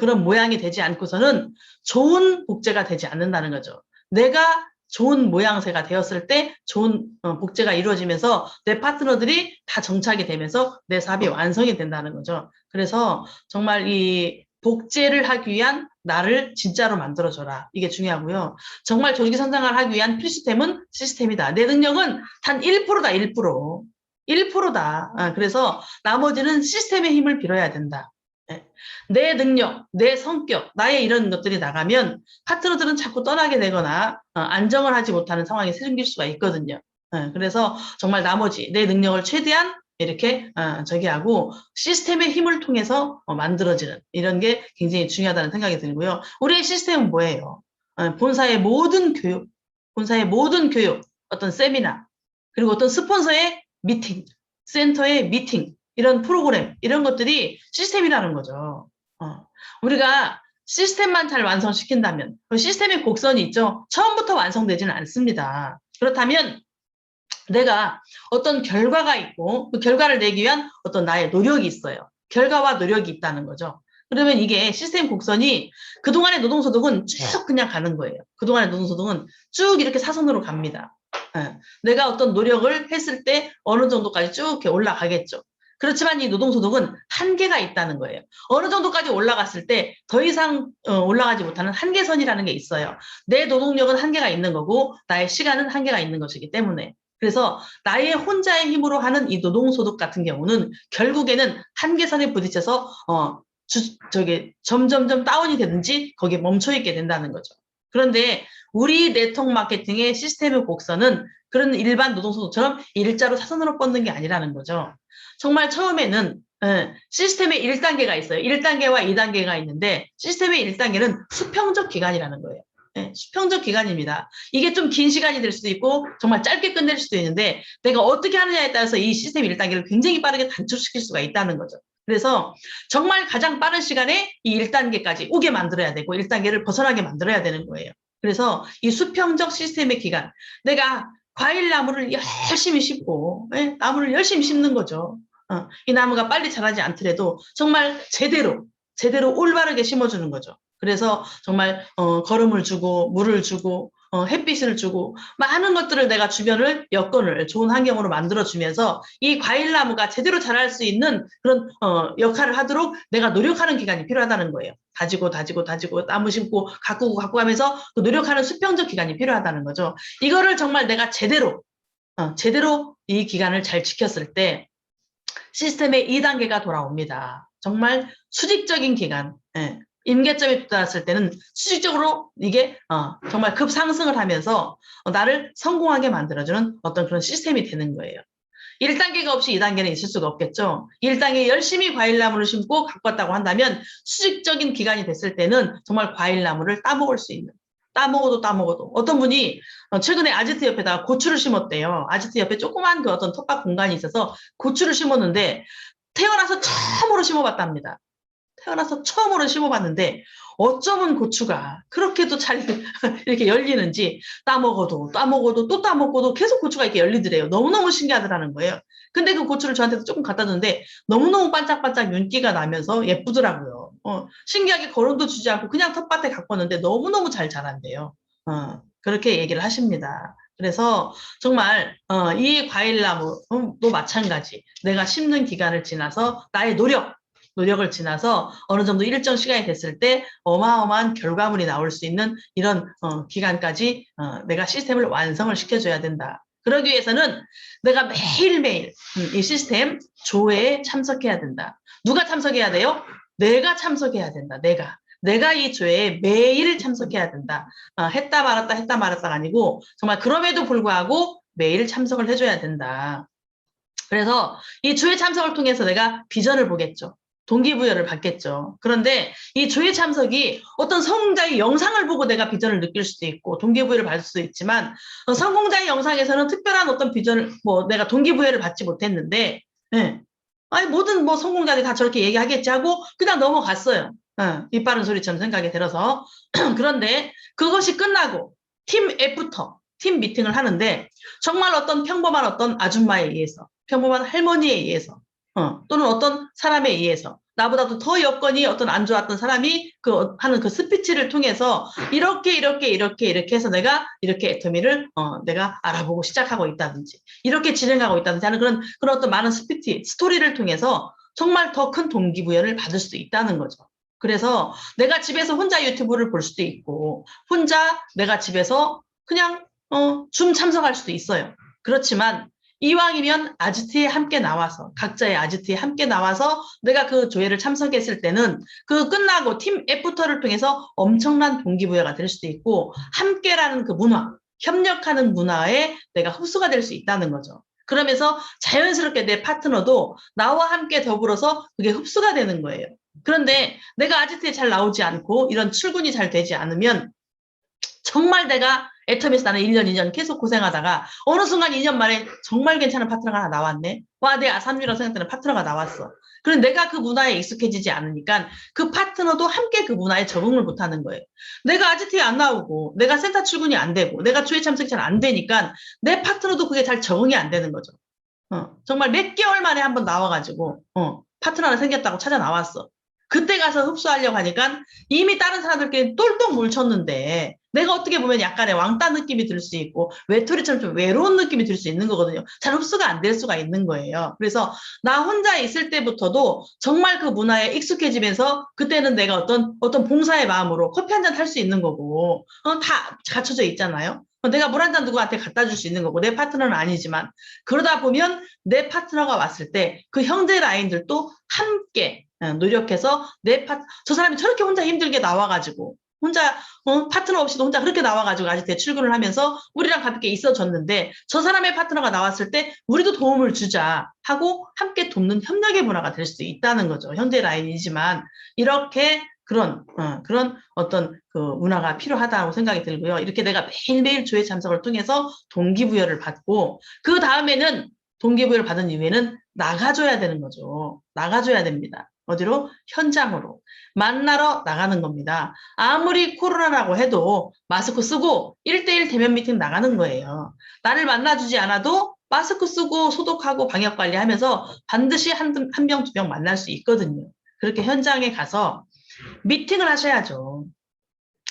그런 모양이 되지 않고서는 좋은 복제가 되지 않는다는 거죠. 내가 좋은 모양새가 되었을 때 좋은 복제가 이루어지면서 내 파트너들이 다 정착이 되면서 내 사업이 완성이 된다는 거죠. 그래서 정말 이 복제를 하기 위한 나를 진짜로 만들어줘라. 이게 중요하고요. 정말 조직 성장을 하기 위한 필수템은 시스템이다. 내 능력은 단 1%다. 1%. 1%다. 그래서 나머지는 시스템의 힘을 빌어야 된다. 내 능력, 내 성격, 나의 이런 것들이 나가면 파트너들은 자꾸 떠나게 되거나 안정을 하지 못하는 상황이 생길 수가 있거든요. 그래서 정말 나머지 내 능력을 최대한 이렇게 저기 하고 시스템의 힘을 통해서 만들어지는 이런 게 굉장히 중요하다는 생각이 들고요. 우리의 시스템은 뭐예요? 본사의 모든 교육, 어떤 세미나, 그리고 어떤 스폰서의 미팅, 센터의 미팅, 이런 프로그램, 이런 것들이 시스템이라는 거죠. 우리가 시스템만 잘 완성시킨다면, 시스템의 곡선이 있죠. 처음부터 완성되지는 않습니다. 그렇다면 내가 어떤 결과가 있고 그 결과를 내기 위한 어떤 나의 노력이 있어요. 결과와 노력이 있다는 거죠. 그러면 이게 시스템 곡선이 그동안의 노동소득은 쭉 그냥 가는 거예요. 그동안의 노동소득은 쭉 이렇게 사선으로 갑니다. 내가 어떤 노력을 했을 때 어느 정도까지 쭉 이렇게 올라가겠죠. 그렇지만 이 노동소득은 한계가 있다는 거예요. 어느 정도까지 올라갔을 때 더 이상 올라가지 못하는 한계선이라는 게 있어요. 내 노동력은 한계가 있는 거고 나의 시간은 한계가 있는 것이기 때문에. 그래서 나의 혼자의 힘으로 하는 이 노동소득 같은 경우는 결국에는 한계선에 부딪혀서 점점점 다운이 되든지 거기에 멈춰 있게 된다는 거죠. 그런데 우리 네트워크 마케팅의 시스템의 곡선은 그런 일반 노동소득처럼 일자로 사선으로 뻗는 게 아니라는 거죠. 정말 처음에는 시스템의 1단계가 있어요. 1단계와 2단계가 있는데 시스템의 1단계는 수평적 기간이라는 거예요. 수평적 기간입니다. 이게 좀 긴 시간이 될 수도 있고 정말 짧게 끝낼 수도 있는데 내가 어떻게 하느냐에 따라서 이 시스템 1단계를 굉장히 빠르게 단축시킬 수가 있다는 거죠. 그래서 정말 가장 빠른 시간에 이 1단계까지 오게 만들어야 되고 1단계를 벗어나게 만들어야 되는 거예요. 그래서 이 수평적 시스템의 기간, 내가 과일 나무를 열심히 심고 나무를 열심히 심는 거죠. 이 나무가 빨리 자라지 않더라도 정말 제대로 올바르게 심어주는 거죠. 그래서 정말 거름을 주고 물을 주고 햇빛을 주고 많은 것들을 내가 주변을 여건을 좋은 환경으로 만들어주면서 이 과일나무가 제대로 자랄 수 있는 그런 역할을 하도록 내가 노력하는 기간이 필요하다는 거예요. 다지고 나무 심고 가꾸고 하면서 그 노력하는 수평적 기간이 필요하다는 거죠. 이거를 정말 내가 제대로 이 기간을 잘 지켰을 때 시스템의 2단계가 돌아옵니다. 정말 수직적인 기간. 임계점에 도달했을 때는 수직적으로 이게 정말 급상승을 하면서 나를 성공하게 만들어주는 어떤 그런 시스템이 되는 거예요. 1단계가 없이 2단계는 있을 수가 없겠죠. 1단계 열심히 과일나무를 심고 갖고 왔다고 한다면 수직적인 기간이 됐을 때는 정말 과일나무를 따먹을 수 있는, 따먹어도 어떤 분이 최근에 아지트 옆에다가 고추를 심었대요. 아지트 옆에 조그만 그 어떤 텃밭 공간이 있어서 고추를 심었는데 태어나서 처음으로 심어봤답니다. 태어나서 처음으로 심어봤는데 어쩌면 고추가 그렇게도 잘 이렇게 열리는지 따먹어도 또 따먹어도 계속 고추가 이렇게 열리더래요. 너무너무 신기하더라는 거예요. 근데 그 고추를 저한테 조금 갖다 줬는데 너무너무 반짝반짝 윤기가 나면서 예쁘더라고요. 신기하게 거름도 주지 않고 그냥 텃밭에 갖고 왔는데 너무너무 잘 자란대요. 그렇게 얘기를 하십니다. 그래서 정말 이 과일나무도 마찬가지. 내가 심는 기간을 지나서 나의 노력을 지나서 어느 정도 일정 시간이 됐을 때 어마어마한 결과물이 나올 수 있는 이런 기간까지 내가 시스템을 완성을 시켜줘야 된다. 그러기 위해서는 내가 매일매일 이 시스템 조회에 참석해야 된다. 누가 참석해야 돼요? 내가 참석해야 된다. 내가 이 조회에 매일 참석해야 된다. 했다 말았다가 아니고 정말 그럼에도 불구하고 매일 참석을 해줘야 된다. 그래서 이 조회 참석을 통해서 내가 비전을 보겠죠. 동기부여를 받겠죠. 그런데 이 조회 참석이 어떤 성공자의 영상을 보고 내가 비전을 느낄 수도 있고 동기부여를 받을 수도 있지만 성공자의 영상에서는 특별한 어떤 비전을 내가 동기부여를 받지 못했는데 아니 모든 성공자들이 다 저렇게 얘기하겠지 하고 그냥 넘어갔어요. 입 바른 소리처럼 생각이 들어서 그런데 그것이 끝나고 팀 애프터 팀 미팅을 하는데 정말 어떤 평범한 어떤 아줌마에 의해서 평범한 할머니에 의해서 또는 어떤 사람에 의해서 나보다도 더 여건이 어떤 안 좋았던 사람이 하는 그 스피치를 통해서 이렇게 해서 내가 이렇게 애터미를 내가 알아보고 시작하고 있다든지 이렇게 진행하고 있다든지 하는 그런 어떤 많은 스토리를 통해서 정말 더 큰 동기부여를 받을 수도 있다는 거죠. 그래서 내가 집에서 혼자 유튜브를 볼 수도 있고 혼자 내가 집에서 그냥 줌 참석할 수도 있어요. 그렇지만 이왕이면 아지트에 함께 나와서 각자의 아지트에 함께 나와서 내가 그 조회를 참석했을 때는 그 끝나고 팀 애프터를 통해서 엄청난 동기부여가 될 수도 있고 함께라는 그 문화, 협력하는 문화에 내가 흡수가 될 수 있다는 거죠. 그러면서 자연스럽게 내 파트너도 나와 함께 더불어서 그게 흡수가 되는 거예요. 그런데 내가 아지트에 잘 나오지 않고 이런 출근이 잘 되지 않으면 정말 내가 애터미에서 나는 1년, 2년 계속 고생하다가 어느 순간 2년 만에 정말 괜찮은 파트너가 하나 나왔네. 와, 내 아삼류라고 생각되는 파트너가 나왔어. 그런데 내가 그 문화에 익숙해지지 않으니까 그 파트너도 함께 그 문화에 적응을 못하는 거예요. 내가 아지트에 안 나오고 내가 센터 출근이 안 되고 내가 조회 참석이 잘 안 되니까 내 파트너도 그게 잘 적응이 안 되는 거죠. 정말 몇 개월 만에 한번 나와가지고 파트너가 생겼다고 찾아 나왔어. 그때 가서 흡수하려고 하니까 이미 다른 사람들끼리 똘똘 뭉쳤는데 내가 어떻게 보면 약간의 왕따 느낌이 들 수 있고 외톨이처럼 좀 외로운 느낌이 들 수 있는 거거든요. 잘 흡수가 안 될 수가 있는 거예요. 그래서 나 혼자 있을 때부터도 정말 그 문화에 익숙해지면서 그때는 내가 어떤 봉사의 마음으로 커피 한 잔 할 수 있는 거고 다 갖춰져 있잖아요. 내가 물 한 잔 누구한테 갖다 줄 수 있는 거고 내 파트너는 아니지만 그러다 보면 내 파트너가 왔을 때 그 형제 라인들도 함께 노력해서 저 사람이 저렇게 혼자 힘들게 나와가지고 혼자 파트너 없이도 혼자 그렇게 나와가지고 아직도 출근을 하면서 우리랑 가볍게 있어줬는데 저 사람의 파트너가 나왔을 때 우리도 도움을 주자 하고 함께 돕는 협력의 문화가 될 수 있다는 거죠. 현재 라인이지만 이렇게 그런 어떤 그 문화가 필요하다고 생각이 들고요. 이렇게 내가 매일매일 조회 참석을 통해서 동기부여를 받고 그 다음에는 동기부여를 받은 이후에는 나가줘야 되는 거죠. 나가줘야 됩니다. 어디로? 현장으로. 만나러 나가는 겁니다. 아무리 코로나라고 해도 마스크 쓰고 1대1 대면 미팅 나가는 거예요. 나를 만나주지 않아도 마스크 쓰고 소독하고 방역관리하면서 반드시 한 명, 두 명 만날 수 있거든요. 그렇게 현장에 가서 미팅을 하셔야죠.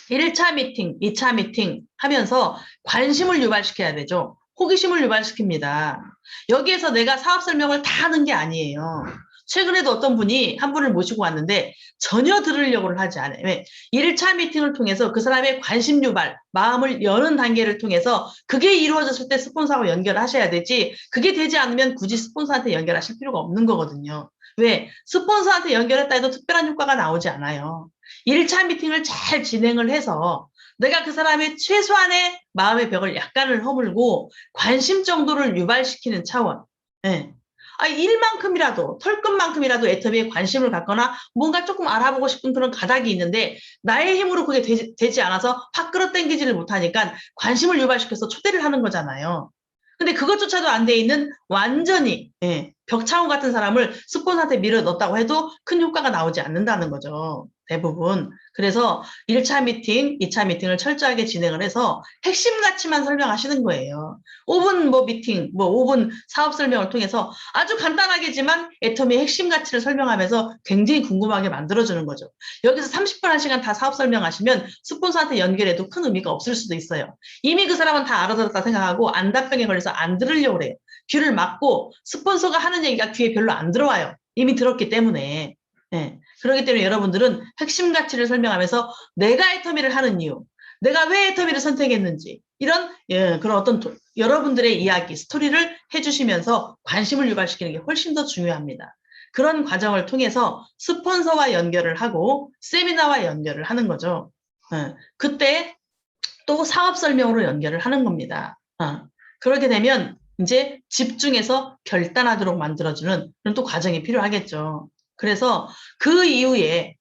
1차 미팅, 2차 미팅 하면서 관심을 유발시켜야 되죠. 호기심을 유발시킵니다. 여기에서 내가 사업 설명을 다 하는 게 아니에요. 최근에도 어떤 분이 한 분을 모시고 왔는데 전혀 들으려고는 하지 않아요. 왜? 1차 미팅을 통해서 그 사람의 관심 유발, 마음을 여는 단계를 통해서 그게 이루어졌을 때 스폰서하고 연결하셔야 되지 그게 되지 않으면 굳이 스폰서한테 연결하실 필요가 없는 거거든요. 왜? 스폰서한테 연결했다 해도 특별한 효과가 나오지 않아요. 1차 미팅을 잘 진행을 해서 내가 그 사람의 최소한의 마음의 벽을 약간을 허물고 관심 정도를 유발시키는 차원. 예. 일만큼이라도, 털끝만큼이라도 애터미에 관심을 갖거나 뭔가 조금 알아보고 싶은 그런 가닥이 있는데 나의 힘으로 그게 되지 않아서 확 끌어당기지를 못하니까 관심을 유발시켜서 초대를 하는 거잖아요. 근데 그것조차도 안 돼 있는 완전히 벽차원 같은 사람을 스폰서한테 밀어 넣었다고 해도 큰 효과가 나오지 않는다는 거죠. 대부분. 그래서 1차 미팅, 2차 미팅을 철저하게 진행을 해서 핵심 가치만 설명하시는 거예요. 5분 미팅, 5분 사업 설명을 통해서 아주 간단하게지만 애터미의 핵심 가치를 설명하면서 굉장히 궁금하게 만들어주는 거죠. 여기서 30분 1시간 다 사업 설명하시면 스폰서한테 연결해도 큰 의미가 없을 수도 있어요. 이미 그 사람은 다 알아들었다 생각하고 안답병에 걸려서 안 들으려고 그래요. 귀를 막고 스폰서가 하는 얘기가 귀에 별로 안 들어와요. 이미 들었기 때문에. 네. 그렇기 때문에 여러분들은 핵심 가치를 설명하면서 내가 애터미를 하는 이유, 내가 왜 애터미를 선택했는지 이런 그런 어떤 여러분들의 이야기, 스토리를 해주시면서 관심을 유발시키는 게 훨씬 더 중요합니다. 그런 과정을 통해서 스폰서와 연결을 하고 세미나와 연결을 하는 거죠. 그때 또 사업 설명으로 연결을 하는 겁니다. 그렇게 되면 이제 집중해서 결단하도록 만들어주는 그런 또 과정이 필요하겠죠. 그래서 그 이후에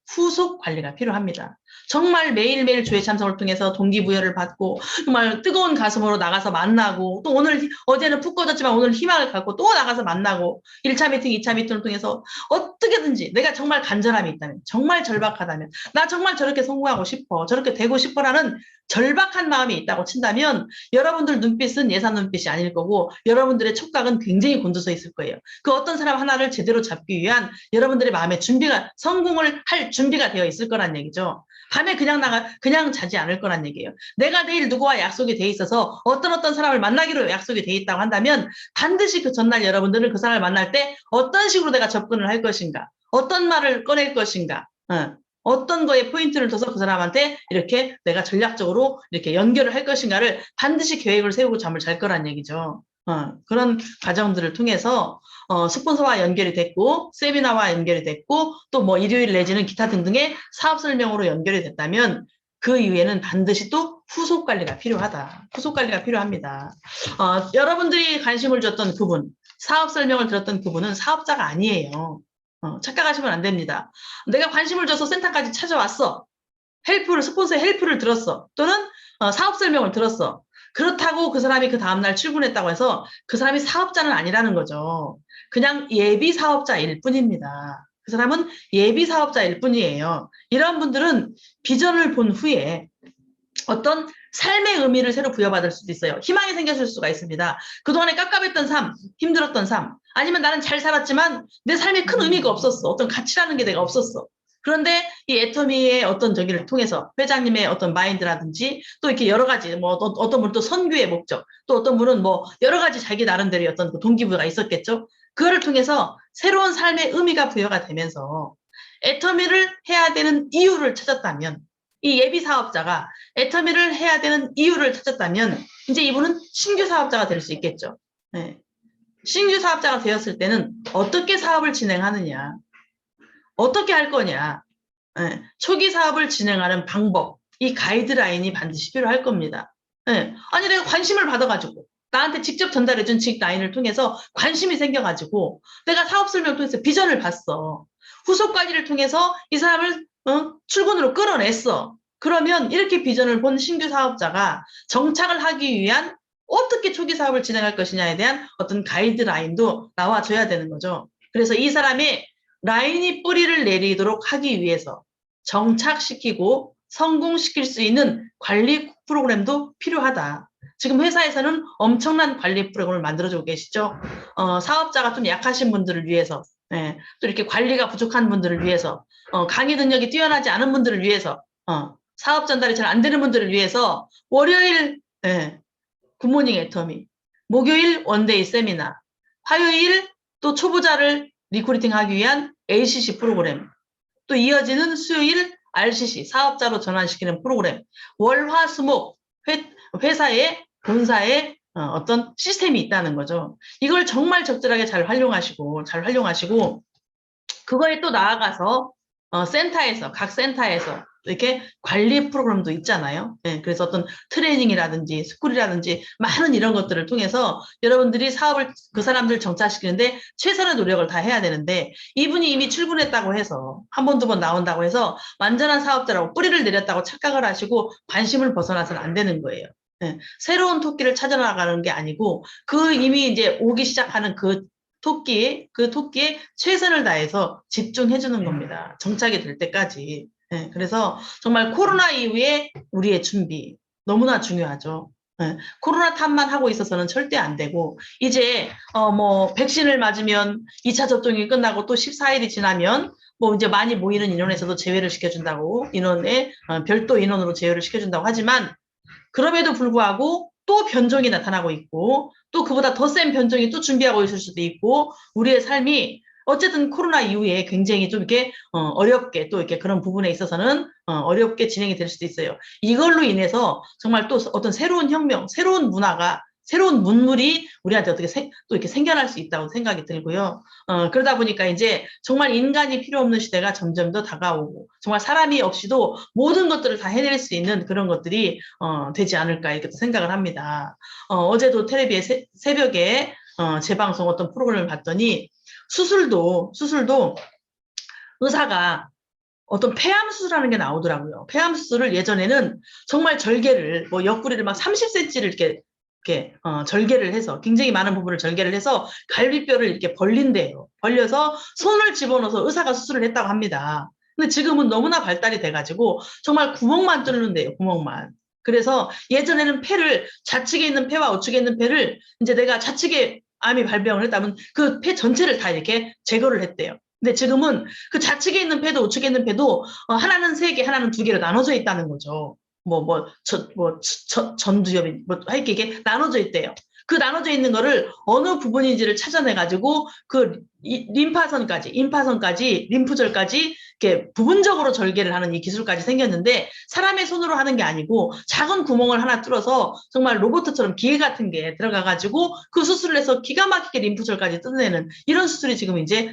후속 관리가 필요합니다. 정말 매일매일 조회 참석을 통해서 동기부여를 받고 정말 뜨거운 가슴으로 나가서 만나고 또 오늘 어제는 푹 꺼졌지만 오늘 희망을 갖고 또 나가서 만나고 1차 미팅, 2차 미팅을 통해서 어떻게든지 내가 정말 간절함이 있다면 정말 절박하다면 나 정말 저렇게 성공하고 싶어 저렇게 되고 싶어라는 절박한 마음이 있다고 친다면 여러분들 눈빛은 예산 눈빛이 아닐 거고 여러분들의 촉각은 굉장히 곤두서 있을 거예요. 그 어떤 사람 하나를 제대로 잡기 위한 여러분들의 마음의 준비가 성공을 할 준비가 되어 있을 거란 얘기죠. 밤에 그냥 자지 않을 거란 얘기예요. 내가 내일 누구와 약속이 돼 있어서 어떤 사람을 만나기로 약속이 돼 있다고 한다면 반드시 그 전날 여러분들은 그 사람을 만날 때 어떤 식으로 내가 접근을 할 것인가 어떤 말을 꺼낼 것인가 어떤 거에 포인트를 둬서 그 사람한테 이렇게 내가 전략적으로 이렇게 연결을 할 것인가를 반드시 계획을 세우고 잠을 잘 거란 얘기죠. 그런 과정들을 통해서 스폰서와 연결이 됐고 세미나와 연결이 됐고 또 일요일 내지는 기타 등등의 사업 설명으로 연결이 됐다면 그 이후에는 반드시 또 후속 관리가 필요하다. 후속 관리가 필요합니다. 여러분들이 관심을 줬던 그분, 사업 설명을 들었던 그분은 사업자가 아니에요. 착각하시면 안 됩니다. 내가 관심을 줘서 센터까지 찾아왔어. 스폰서의 헬프를 들었어. 또는 사업 설명을 들었어. 그렇다고 그 사람이 그 다음날 출근했다고 해서 그 사람이 사업자는 아니라는 거죠. 그냥 예비 사업자일 뿐입니다. 그 사람은 예비 사업자일 뿐이에요. 이런 분들은 비전을 본 후에 어떤 삶의 의미를 새로 부여받을 수도 있어요. 희망이 생겼을 수가 있습니다. 그동안에 깝깝했던 삶, 힘들었던 삶, 아니면 나는 잘 살았지만 내 삶에 큰 의미가 없었어. 어떤 가치라는 게 내가 없었어. 그런데 이 애터미의 어떤 저기를 통해서 회장님의 어떤 마인드라든지 또 이렇게 여러 가지 어떤 분은 또 선교의 목적 또 어떤 분은 여러 가지 자기 나름대로의 어떤 그 동기부여가 있었겠죠. 그거를 통해서 새로운 삶의 의미가 부여가 되면서 애터미를 해야 되는 이유를 찾았다면 이 예비 사업자가 애터미를 해야 되는 이유를 찾았다면 이제 이분은 신규 사업자가 될 수 있겠죠. 네. 신규 사업자가 되었을 때는 어떻게 사업을 진행하느냐 어떻게 할 거냐 초기 사업을 진행하는 방법 이 가이드라인이 반드시 필요할 겁니다. 아니 내가 관심을 받아가지고 나한테 직접 전달해준 직 라인을 통해서 관심이 생겨가지고 내가 사업 설명을 통해서 비전을 봤어. 후속 관리를 통해서 이 사람을 출근으로 끌어냈어. 그러면 이렇게 비전을 본 신규 사업자가 정착을 하기 위한 어떻게 초기 사업을 진행할 것이냐에 대한 어떤 가이드라인도 나와줘야 되는 거죠. 그래서 이 사람의 라인이 뿌리를 내리도록 하기 위해서 정착시키고 성공시킬 수 있는 관리 프로그램도 필요하다. 지금 회사에서는 엄청난 관리 프로그램을 만들어주고 계시죠. 사업자가 좀 약하신 분들을 위해서 또 이렇게 관리가 부족한 분들을 위해서 강의 능력이 뛰어나지 않은 분들을 위해서 사업 전달이 잘 안 되는 분들을 위해서 월요일 굿모닝 애터미 목요일 원데이 세미나 화요일 또 초보자를 리크루팅하기 위한 ACC 프로그램 또 이어지는 수요일 RCC 사업자로 전환시키는 프로그램 월화수목 회사의 본사에 어떤 시스템이 있다는 거죠. 이걸 정말 적절하게 잘 활용하시고 그거에 또 나아가서 센터에서, 각 센터에서 이렇게 관리 프로그램도 있잖아요. 예, 그래서 어떤 트레이닝이라든지 스쿨이라든지 많은 이런 것들을 통해서 여러분들이 사업을 그 사람들 정착시키는데 최선의 노력을 다 해야 되는데 이분이 이미 출근했다고 해서 한 번, 두 번 나온다고 해서 완전한 사업자라고 뿌리를 내렸다고 착각을 하시고 관심을 벗어나서는 안 되는 거예요. 예, 새로운 토끼를 찾아 나가는 게 아니고 그 이미 이제 오기 시작하는 그 토끼에 최선을 다해서 집중해 주는 겁니다. 정착이 될 때까지. 네, 그래서 정말 코로나 이후에 우리의 준비 너무나 중요하죠. 네, 코로나 탓만 하고 있어서는 절대 안 되고 이제 뭐 백신을 맞으면 2차 접종이 끝나고 또 14일이 지나면 뭐 이제 많이 모이는 인원에서도 제외를 시켜준다고 인원에 별도 인원으로 제외를 시켜준다고 하지만 그럼에도 불구하고 또 변종이 나타나고 있고 또 그보다 더 센 변종이 또 준비하고 있을 수도 있고 우리의 삶이 어쨌든 코로나 이후에 굉장히 좀 이렇게 어렵게 또 이렇게 그런 부분에 있어서는 어렵게 진행이 될 수도 있어요. 이걸로 인해서 정말 또 어떤 새로운 혁명, 새로운 문화가 새로운 문물이 우리한테 어떻게 또 이렇게 생겨날 수 있다고 생각이 들고요. 그러다 보니까 이제 정말 인간이 필요 없는 시대가 점점 더 다가오고 정말 사람이 없이도 모든 것들을 다 해낼 수 있는 그런 것들이 되지 않을까 이렇게 생각을 합니다. 어제도 텔레비에 새벽에 재방송 어떤 프로그램을 봤더니 수술도 의사가 어떤 폐암 수술하는 게 나오더라고요. 폐암 수술을 예전에는 정말 절개를 뭐 옆구리를 막 30cm를 이렇게 절개를 해서 굉장히 많은 부분을 절개를 해서 갈비뼈를 이렇게 벌린대요. 벌려서 손을 집어넣어서 의사가 수술을 했다고 합니다. 근데 지금은 너무나 발달이 돼가지고 정말 구멍만 뚫는데요, 구멍만. 그래서 예전에는 폐를 좌측에 있는 폐와 우측에 있는 폐를 이제 내가 좌측에 암이 발병을 했다면 그 폐 전체를 다 이렇게 제거를 했대요. 근데 지금은 그 좌측에 있는 폐도 우측에 있는 폐도 하나는 3개, 하나는 2개로 나눠져 있다는 거죠. 전두엽이, 이게 나눠져 있대요. 그 나눠져 있는 거를 어느 부분인지를 찾아내가지고 그 임파선까지, 림프절까지 이렇게 부분적으로 절개를 하는 이 기술까지 생겼는데 사람의 손으로 하는 게 아니고 작은 구멍을 하나 뚫어서 정말 로봇처럼 기계 같은 게 들어가가지고 그 수술을 해서 기가 막히게 림프절까지 뜯어내는 이런 수술이 지금 이제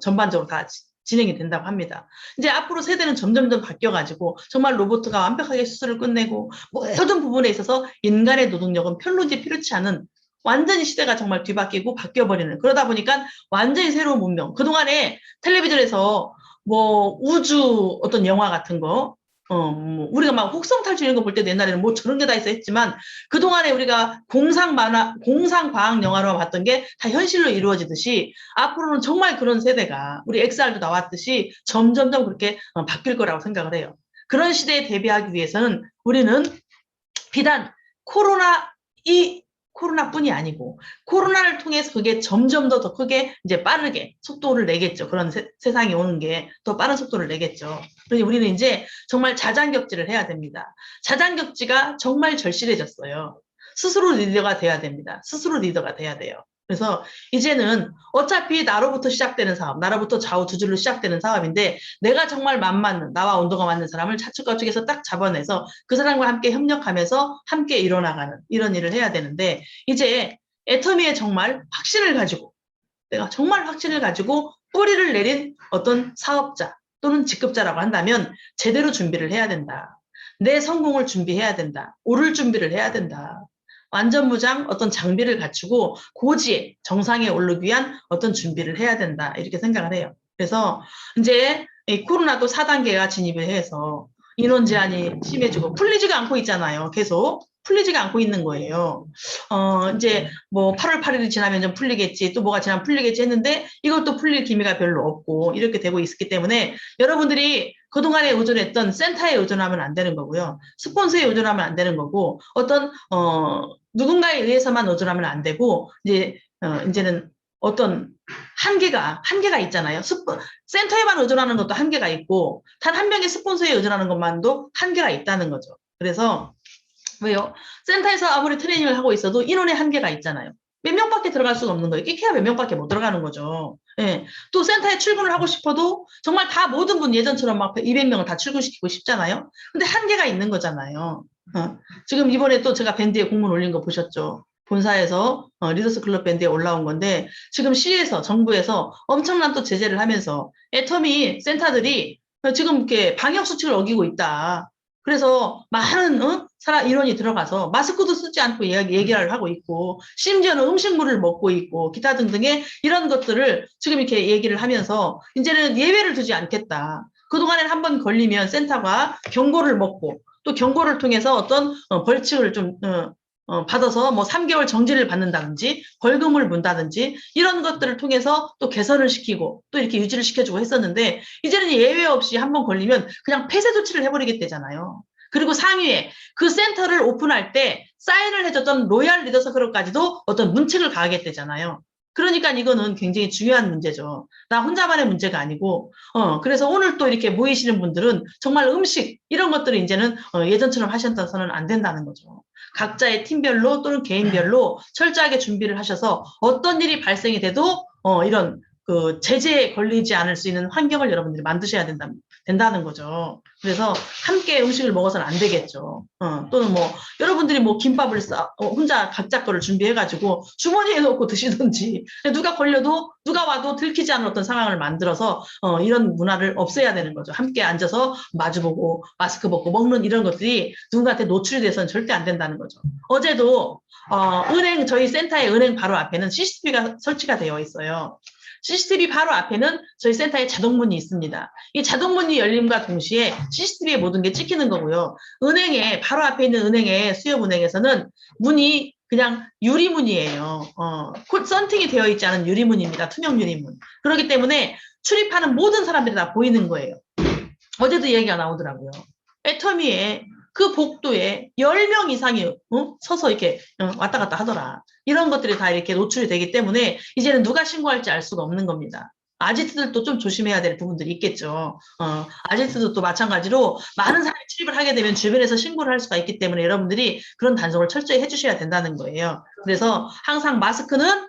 전반적으로 다 진행이 된다고 합니다. 이제 앞으로 세대는 점점점 바뀌어가지고 정말 로봇가 완벽하게 수술을 끝내고 모든 부분에 있어서 인간의 노동력은 별로지 필요치 않은 완전히 시대가 정말 뒤바뀌고 바뀌어버리는 그러다 보니까 완전히 새로운 문명. 그동안에 텔레비전에서 뭐 우주 어떤 영화 같은 거 뭐 우리가 막 혹성 탈출 이런 거 볼 때도 옛날에는 뭐 저런 게 다 있어 했지만 그동안에 우리가 공상 과학 영화로 봤던 게 다 현실로 이루어지듯이 앞으로는 정말 그런 세대가 우리 XR도 나왔듯이 점점점 그렇게 바뀔 거라고 생각을 해요. 그런 시대에 대비하기 위해서는 우리는 비단 코로나뿐이 아니고 코로나를 통해서 그게 점점 더 크게 이제 빠르게 속도를 내겠죠. 그런 세상이 오는 게 더 빠른 속도를 내겠죠. 그래서 우리는 이제 정말 자장격지를 해야 됩니다. 자장격지가 정말 절실해졌어요. 스스로 리더가 돼야 됩니다. 스스로 리더가 돼야 돼요. 그래서 이제는 어차피 나로부터 시작되는 사업, 나로부터 좌우 두 줄로 시작되는 사업인데 내가 정말 맞는 나와 온도가 맞는 사람을 좌측좌측에서 딱 잡아내서 그 사람과 함께 협력하면서 함께 이뤄나가는 이런 일을 해야 되는데 이제 애터미에 정말 확신을 가지고 내가 정말 확신을 가지고 뿌리를 내린 어떤 사업자 또는 직급자라고 한다면 제대로 준비를 해야 된다. 내 성공을 준비해야 된다. 오를 준비를 해야 된다. 완전무장 어떤 장비를 갖추고 고지에 정상에 오르기 위한 어떤 준비를 해야 된다. 이렇게 생각을 해요. 그래서 이제 이 코로나도 4단계가 진입을 해서 인원 제한이 심해지고 풀리지가 않고 있잖아요. 계속 풀리지가 않고 있는 거예요. 이제 뭐 8월 8일이 지나면 좀 풀리겠지, 또 뭐가 지나면 풀리겠지 했는데 이것도 풀릴 기미가 별로 없고 이렇게 되고 있기 때문에 여러분들이 그동안에 의존했던 센터에 의존하면 안 되는 거고요. 스폰서에 의존하면 안 되는 거고 어떤 누군가에 의해서만 의존하면 안 되고 이제는 어떤 한계가 있잖아요. 센터에만 의존하는 것도 한계가 있고 단 한 명의 스폰서에 의존하는 것만도 한계가 있다는 거죠. 그래서 왜요? 센터에서 아무리 트레이닝을 하고 있어도 인원의 한계가 있잖아요. 몇 명밖에 들어갈 수가 없는 거예요. 끼케야 몇 명밖에 못 들어가는 거죠. 예. 또 센터에 출근을 하고 싶어도 정말 다 모든 분 예전처럼 막 200명을 다 출근시키고 싶잖아요. 근데 한계가 있는 거잖아요. 지금 이번에 또 제가 밴드에 공문 올린 거 보셨죠? 본사에서 리더스 클럽 밴드에 올라온 건데 지금 시에서 정부에서 엄청난 또 제재를 하면서 애터미 센터들이 지금 이렇게 방역 수칙을 어기고 있다. 그래서 많은 인원이 들어가서 마스크도 쓰지 않고 얘기를 하고 있고 심지어는 음식물을 먹고 있고 기타 등등의 이런 것들을 지금 이렇게 얘기를 하면서 이제는 예외를 두지 않겠다. 그동안에는 한번 걸리면 센터가 경고를 먹고 또 경고를 통해서 어떤 벌칙을 좀 받아서 뭐 3개월 정지를 받는다든지 벌금을 문다든지 이런 것들을 통해서 또 개선을 시키고 또 이렇게 유지를 시켜주고 했었는데 이제는 예외 없이 한번 걸리면 그냥 폐쇄 조치를 해버리겠다잖아요. 그리고 상위에 그 센터를 오픈할 때 사인을 해줬던 로얄 리더서클까지도 어떤 문책을 가하겠다잖아요. 그러니까 이거는 굉장히 중요한 문제죠. 나 혼자만의 문제가 아니고, 그래서 오늘 또 이렇게 모이시는 분들은 정말 음식, 이런 것들을 이제는 예전처럼 하셨다서는 안 된다는 거죠. 각자의 팀별로 또는 개인별로 철저하게 준비를 하셔서 어떤 일이 발생이 돼도, 이런 그 제재에 걸리지 않을 수 있는 환경을 여러분들이 만드셔야 된다는 거죠. 그래서 함께 음식을 먹어서는 안 되겠죠. 또는 뭐 여러분들이 뭐 김밥을 혼자 각자 거를 준비해가지고 주머니에 넣고 드시든지 누가 걸려도 누가 와도 들키지 않은 어떤 상황을 만들어서 이런 문화를 없애야 되는 거죠. 함께 앉아서 마주보고 마스크 벗고 먹는 이런 것들이 누군가한테 노출이 돼서는 절대 안 된다는 거죠. 어제도 은행 저희 센터의 은행 바로 앞에는 CCTV가 설치가 되어 있어요. CCTV 바로 앞에는 저희 센터에 자동문이 있습니다. 이 자동문이 열림과 동시에 CCTV에 모든 게 찍히는 거고요. 은행에 바로 앞에 있는 은행의 수협은행에서는 문이 그냥 유리문이에요. 썬팅이 되어 있지 않은 유리문입니다. 투명 유리문. 그렇기 때문에 출입하는 모든 사람들이 다 보이는 거예요. 어제도 얘기가 나오더라고요. 애터미에 그 복도에 10명 이상이 서서 이렇게 왔다 갔다 하더라. 이런 것들이 다 이렇게 노출이 되기 때문에 이제는 누가 신고할지 알 수가 없는 겁니다. 아지트들도 좀 조심해야 될 부분들이 있겠죠. 아지트도 또 마찬가지로 많은 사람이 출입을 하게 되면 주변에서 신고를 할 수가 있기 때문에 여러분들이 그런 단속을 철저히 해주셔야 된다는 거예요. 그래서 항상 마스크는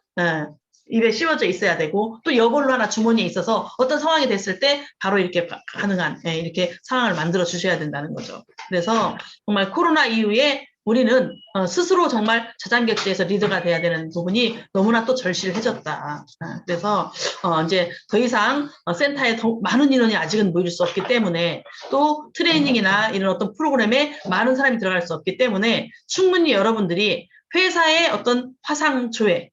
입에 씌워져 있어야 되고 또 여벌로 하나 주머니에 있어서 어떤 상황이 됐을 때 바로 이렇게 가능한 이렇게 상황을 만들어 주셔야 된다는 거죠. 그래서 정말 코로나 이후에 우리는 스스로 정말 자장격제에서 리더가 돼야 되는 부분이 너무나 또 절실해졌다. 그래서 이제 더 이상 센터에 더 많은 인원이 아직은 모일 수 없기 때문에 또 트레이닝이나 이런 어떤 프로그램에 많은 사람이 들어갈 수 없기 때문에 충분히 여러분들이 회사의 어떤 화상조회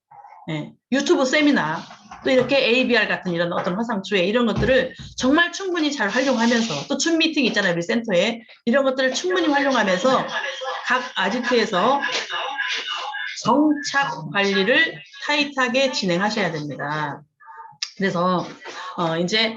유튜브 세미나 또 이렇게 ABR 같은 이런 어떤 화상조회 이런 것들을 정말 충분히 잘 활용하면서 또 줌 미팅 있잖아요. 우리 센터에 이런 것들을 충분히 활용하면서 각 아지트에서 정착 관리를 타이트하게 진행하셔야 됩니다. 그래서 이제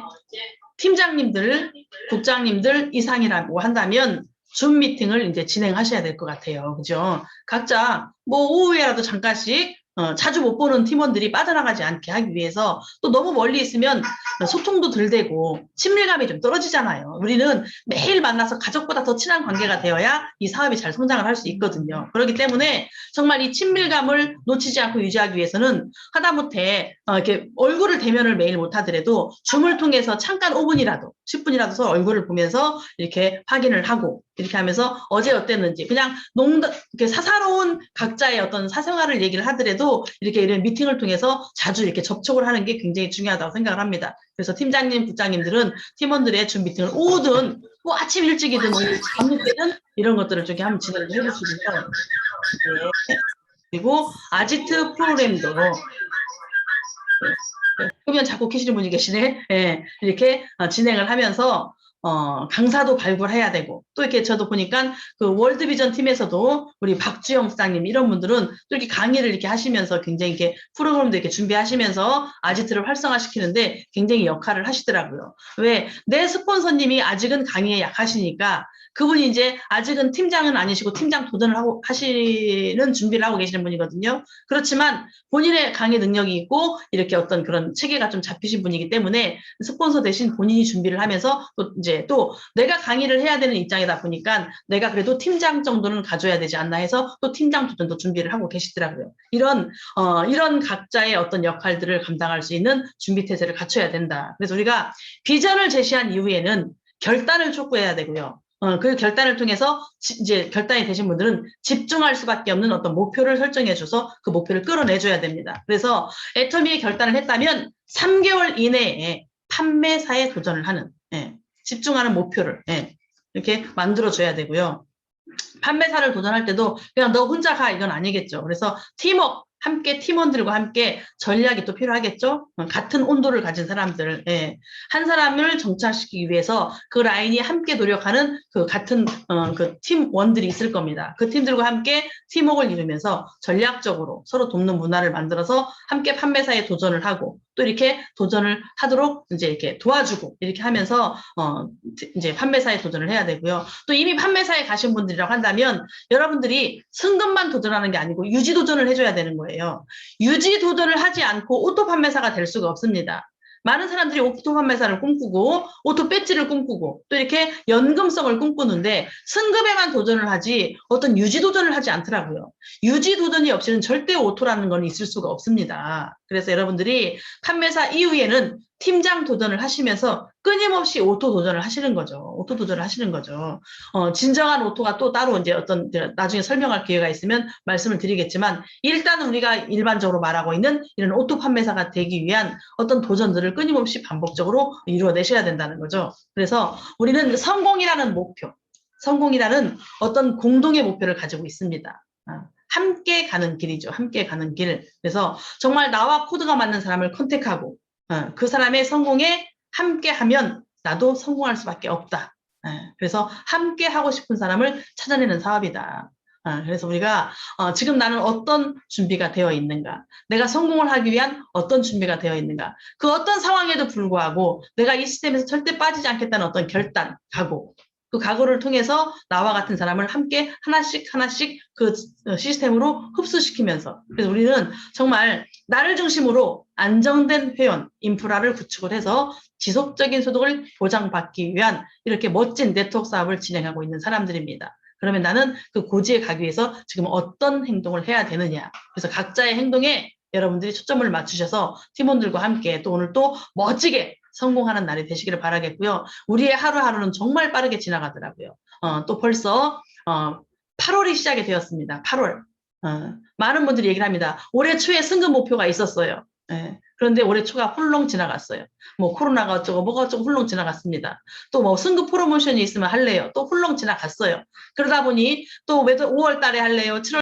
팀장님들, 국장님들 이상이라고 한다면 줌 미팅을 이제 진행하셔야 될 것 같아요. 그죠? 각자 뭐 오후에라도 잠깐씩 자주 못 보는 팀원들이 빠져나가지 않게 하기 위해서 또 너무 멀리 있으면 소통도 덜 되고 친밀감이 좀 떨어지잖아요. 우리는 매일 만나서 가족보다 더 친한 관계가 되어야 이 사업이 잘 성장을 할 수 있거든요. 그렇기 때문에 정말 이 친밀감을 놓치지 않고 유지하기 위해서는 하다못해 이렇게 얼굴을 대면을 매일 못하더라도 줌을 통해서 잠깐 5분이라도 10분이라도 서로 얼굴을 보면서 이렇게 확인을 하고 이렇게 하면서 어제 어땠는지 그냥 이렇게 사사로운 각자의 어떤 사생활을 얘기를 하더라도 이렇게 이런 미팅을 통해서 자주 이렇게 접촉을 하는 게 굉장히 중요하다고 생각을 합니다. 그래서 팀장님, 부장님들은 팀원들의 줌 미팅을 오후든 뭐 아침 일찍이든 밤늦게든 이런 것들을 좀 한번 진행을 해보시고요. 네. 그리고 아지트 프로그램도 그러면 자꾸 계시는 분이 계시네. 이렇게 진행을 하면서 강사도 발굴해야 되고 또 이렇게 저도 보니까 그 월드비전 팀에서도 우리 박주영 부장님 이런 분들은 또 이렇게 강의를 이렇게 하시면서 굉장히 이렇게 프로그램도 이렇게 준비하시면서 아지트를 활성화시키는데 굉장히 역할을 하시더라고요. 왜? 내 스폰서님이 아직은 강의에 약하시니까 그분이 이제 아직은 팀장은 아니시고 팀장 도전을 하고 하시는 준비를 하고 계시는 분이거든요. 그렇지만 본인의 강의 능력이 있고 이렇게 어떤 그런 체계가 좀 잡히신 분이기 때문에 스폰서 대신 본인이 준비를 하면서 또 이제 또 내가 강의를 해야 되는 입장이다 보니까 내가 그래도 팀장 정도는 가져야 되지 않나 해서 또 팀장 도전도 준비를 하고 계시더라고요. 이런 각자의 어떤 역할들을 감당할 수 있는 준비 태세를 갖춰야 된다. 그래서 우리가 비전을 제시한 이후에는 결단을 촉구해야 되고요. 그 결단을 통해서 이제 결단이 되신 분들은 집중할 수밖에 없는 어떤 목표를 설정해줘서 그 목표를 끌어내줘야 됩니다. 그래서 애터미에 결단을 했다면 3개월 이내에 판매사에 도전을 하는 집중하는 목표를 이렇게 만들어줘야 되고요. 판매사를 도전할 때도 그냥 너 혼자 가 이건 아니겠죠. 그래서 팀워크 함께 팀원들과 함께 전략이 또 필요하겠죠. 같은 온도를 가진 사람들, 한 사람을 정착시키기 위해서 그 라인이 함께 노력하는 그 같은 그 팀원들이 있을 겁니다. 그 팀들과 함께 팀워크를 이루면서 전략적으로 서로 돕는 문화를 만들어서 함께 판매사에 도전을 하고 또 이렇게 도전을 하도록 이제 이렇게 도와주고 이렇게 하면서 이제 판매사에 도전을 해야 되고요. 또 이미 판매사에 가신 분들이라고 한다면 여러분들이 승급만 도전하는 게 아니고 유지 도전을 해줘야 되는 거예요. 유지 도전을 하지 않고 오토 판매사가 될 수가 없습니다. 많은 사람들이 오토 판매사를 꿈꾸고 오토 배지를 꿈꾸고 또 이렇게 연금성을 꿈꾸는데 승급에만 도전을 하지 어떤 유지 도전을 하지 않더라고요. 유지 도전이 없이는 절대 오토라는 건 있을 수가 없습니다. 그래서 여러분들이 판매사 이후에는 팀장 도전을 하시면서 끊임없이 오토 도전을 하시는 거죠. 오토 도전을 하시는 거죠. 진정한 오토가 또 따로 이제 어떤 나중에 설명할 기회가 있으면 말씀을 드리겠지만 일단 우리가 일반적으로 말하고 있는 이런 오토 판매사가 되기 위한 어떤 도전들을 끊임없이 반복적으로 이루어내셔야 된다는 거죠. 그래서 우리는 성공이라는 목표, 성공이라는 어떤 공동의 목표를 가지고 있습니다. 함께 가는 길이죠. 함께 가는 길. 그래서 정말 나와 코드가 맞는 사람을 컨택하고 그 사람의 성공에 함께 하면 나도 성공할 수밖에 없다. 그래서 함께 하고 싶은 사람을 찾아내는 사업이다. 그래서 우리가 지금 나는 어떤 준비가 되어 있는가, 내가 성공을 하기 위한 어떤 준비가 되어 있는가, 그 어떤 상황에도 불구하고 내가 이 시스템에서 절대 빠지지 않겠다는 어떤 결단, 각오, 그 각오를 통해서 나와 같은 사람을 함께 하나씩 그 시스템으로 흡수시키면서 그래서 우리는 정말 나를 중심으로 안정된 회원, 인프라를 구축을 해서 지속적인 소득을 보장받기 위한 이렇게 멋진 네트워크 사업을 진행하고 있는 사람들입니다. 그러면 나는 그 고지에 가기 위해서 지금 어떤 행동을 해야 되느냐. 그래서 각자의 행동에 여러분들이 초점을 맞추셔서 팀원들과 함께 또 오늘 또 멋지게 성공하는 날이 되시기를 바라겠고요. 우리의 하루하루는 정말 빠르게 지나가더라고요. 또 벌써 8월이 시작이 되었습니다. 8월. 많은 분들이 얘기를 합니다. 올해 초에 승급 목표가 있었어요. 그런데 올해 초가 훌렁 지나갔어요. 뭐 코로나가 어쩌고 뭐가 어쩌고 훌렁 지나갔습니다. 또 뭐 승급 프로모션이 있으면 할래요. 또 훌렁 지나갔어요. 그러다 보니 또 5월 달에 할래요. 7월